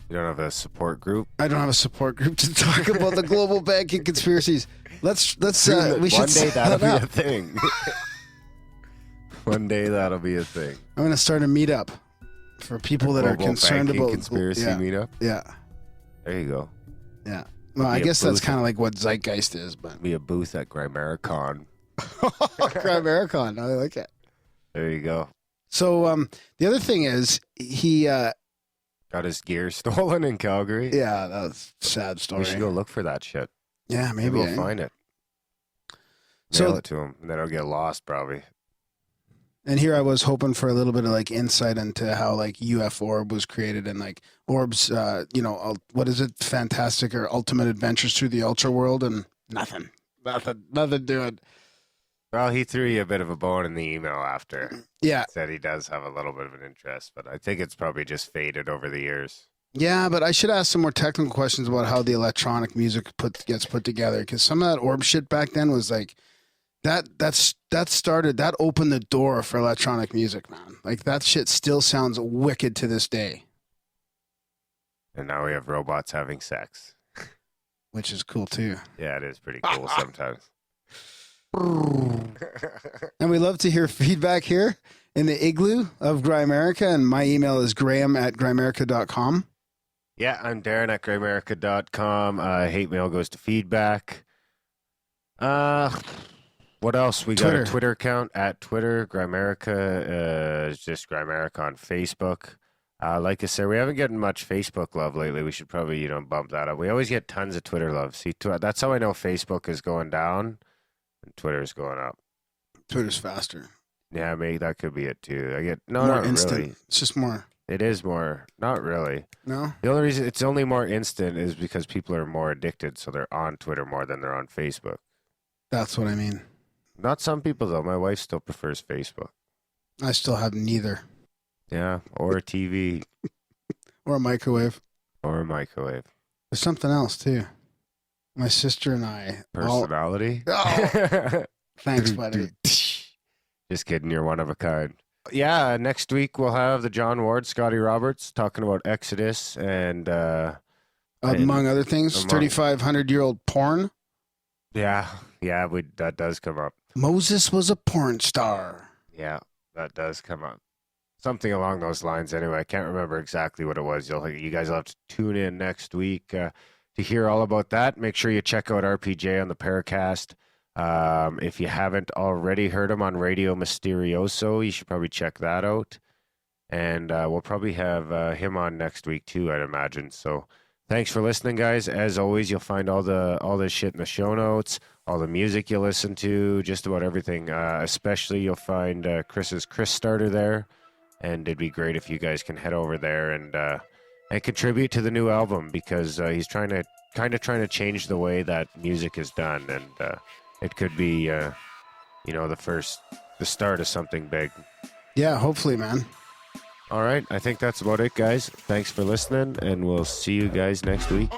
You don't have a support group? I don't have a support group to talk about the global banking conspiracies. Let's we should one day that'll be up. a thing. One day that'll be a thing. I'm going to start a meetup for people that are concerned about conspiracy meetup. Yeah. There you go. Yeah. Well, I guess that's kind of like what Zeitgeist is, but be a booth at Grimerica. Grimerica, I like it. There you go. So the other thing is he got his gear stolen in Calgary. Yeah, that was a sad story. We should go look for that shit. Yeah, maybe we'll find it. Mail it to him, and then it'll get lost probably. And here I was hoping for a little bit of like insight into how like UF Orb was created and like Orb's, what is it? Fantastic or Ultimate Adventures Through the Ultra World, and nothing doing. Well, he threw you a bit of a bone in the email after. Yeah. Said he does have a little bit of an interest, but I think it's probably just faded over the years. Yeah, but I should ask some more technical questions about how the electronic music gets put together, because some of that Orb shit back then was like that opened the door for electronic music, man. Like that shit still sounds wicked to this day. And now we have robots having sex, which is cool too. Yeah, it is pretty cool sometimes. And we love to hear feedback here in the igloo of Grimerica, and my email is graham@grimerica.com. Yeah, I'm Darren at Grimerica.com. Hate mail goes to feedback. What else? We got a Twitter account at Twitter. Grimerica is just Grimerica on Facebook. Like I said, we haven't gotten much Facebook love lately. We should probably, bump that up. We always get tons of Twitter love. See, that's how I know Facebook is going down and Twitter's going up. Twitter's faster. Yeah, maybe that could be it too. I get more not instant. Really. It's just more. It is more. Not really. No. The only reason it's only more instant is because people are more addicted, so they're on Twitter more than they're on Facebook. That's what I mean. Not some people though. My wife still prefers Facebook. I still have neither. Yeah, or a TV. Or a microwave. Or a microwave. There's something else too. My sister and I. Personality? Oh. Thanks, buddy. Just kidding. You're one of a kind. Yeah, next week we'll have the John Ward, Scotty Roberts talking about Exodus and among other things, 3,500-year-old porn. Yeah, that does come up. Moses was a porn star. Yeah, that does come up. Something along those lines. Anyway, I can't remember exactly what it was. You guys will have to tune in next week to hear all about that. Make sure you check out RPJ on the Paracast. If you haven't already heard him on Radio Misterioso, you should probably check that out. And we'll probably have him on next week too, I'd imagine. So thanks for listening, guys. As always, you'll find all this shit in the show notes, all the music you listen to, just about everything. Especially you'll find Chris's Krisstarter there. And it'd be great if you guys can head over there and contribute to the new album, because he's trying to change the way that music is done, and it could be the start of something big. Yeah, hopefully, man. All right, I think that's about it, guys. Thanks for listening, and we'll see you guys next week.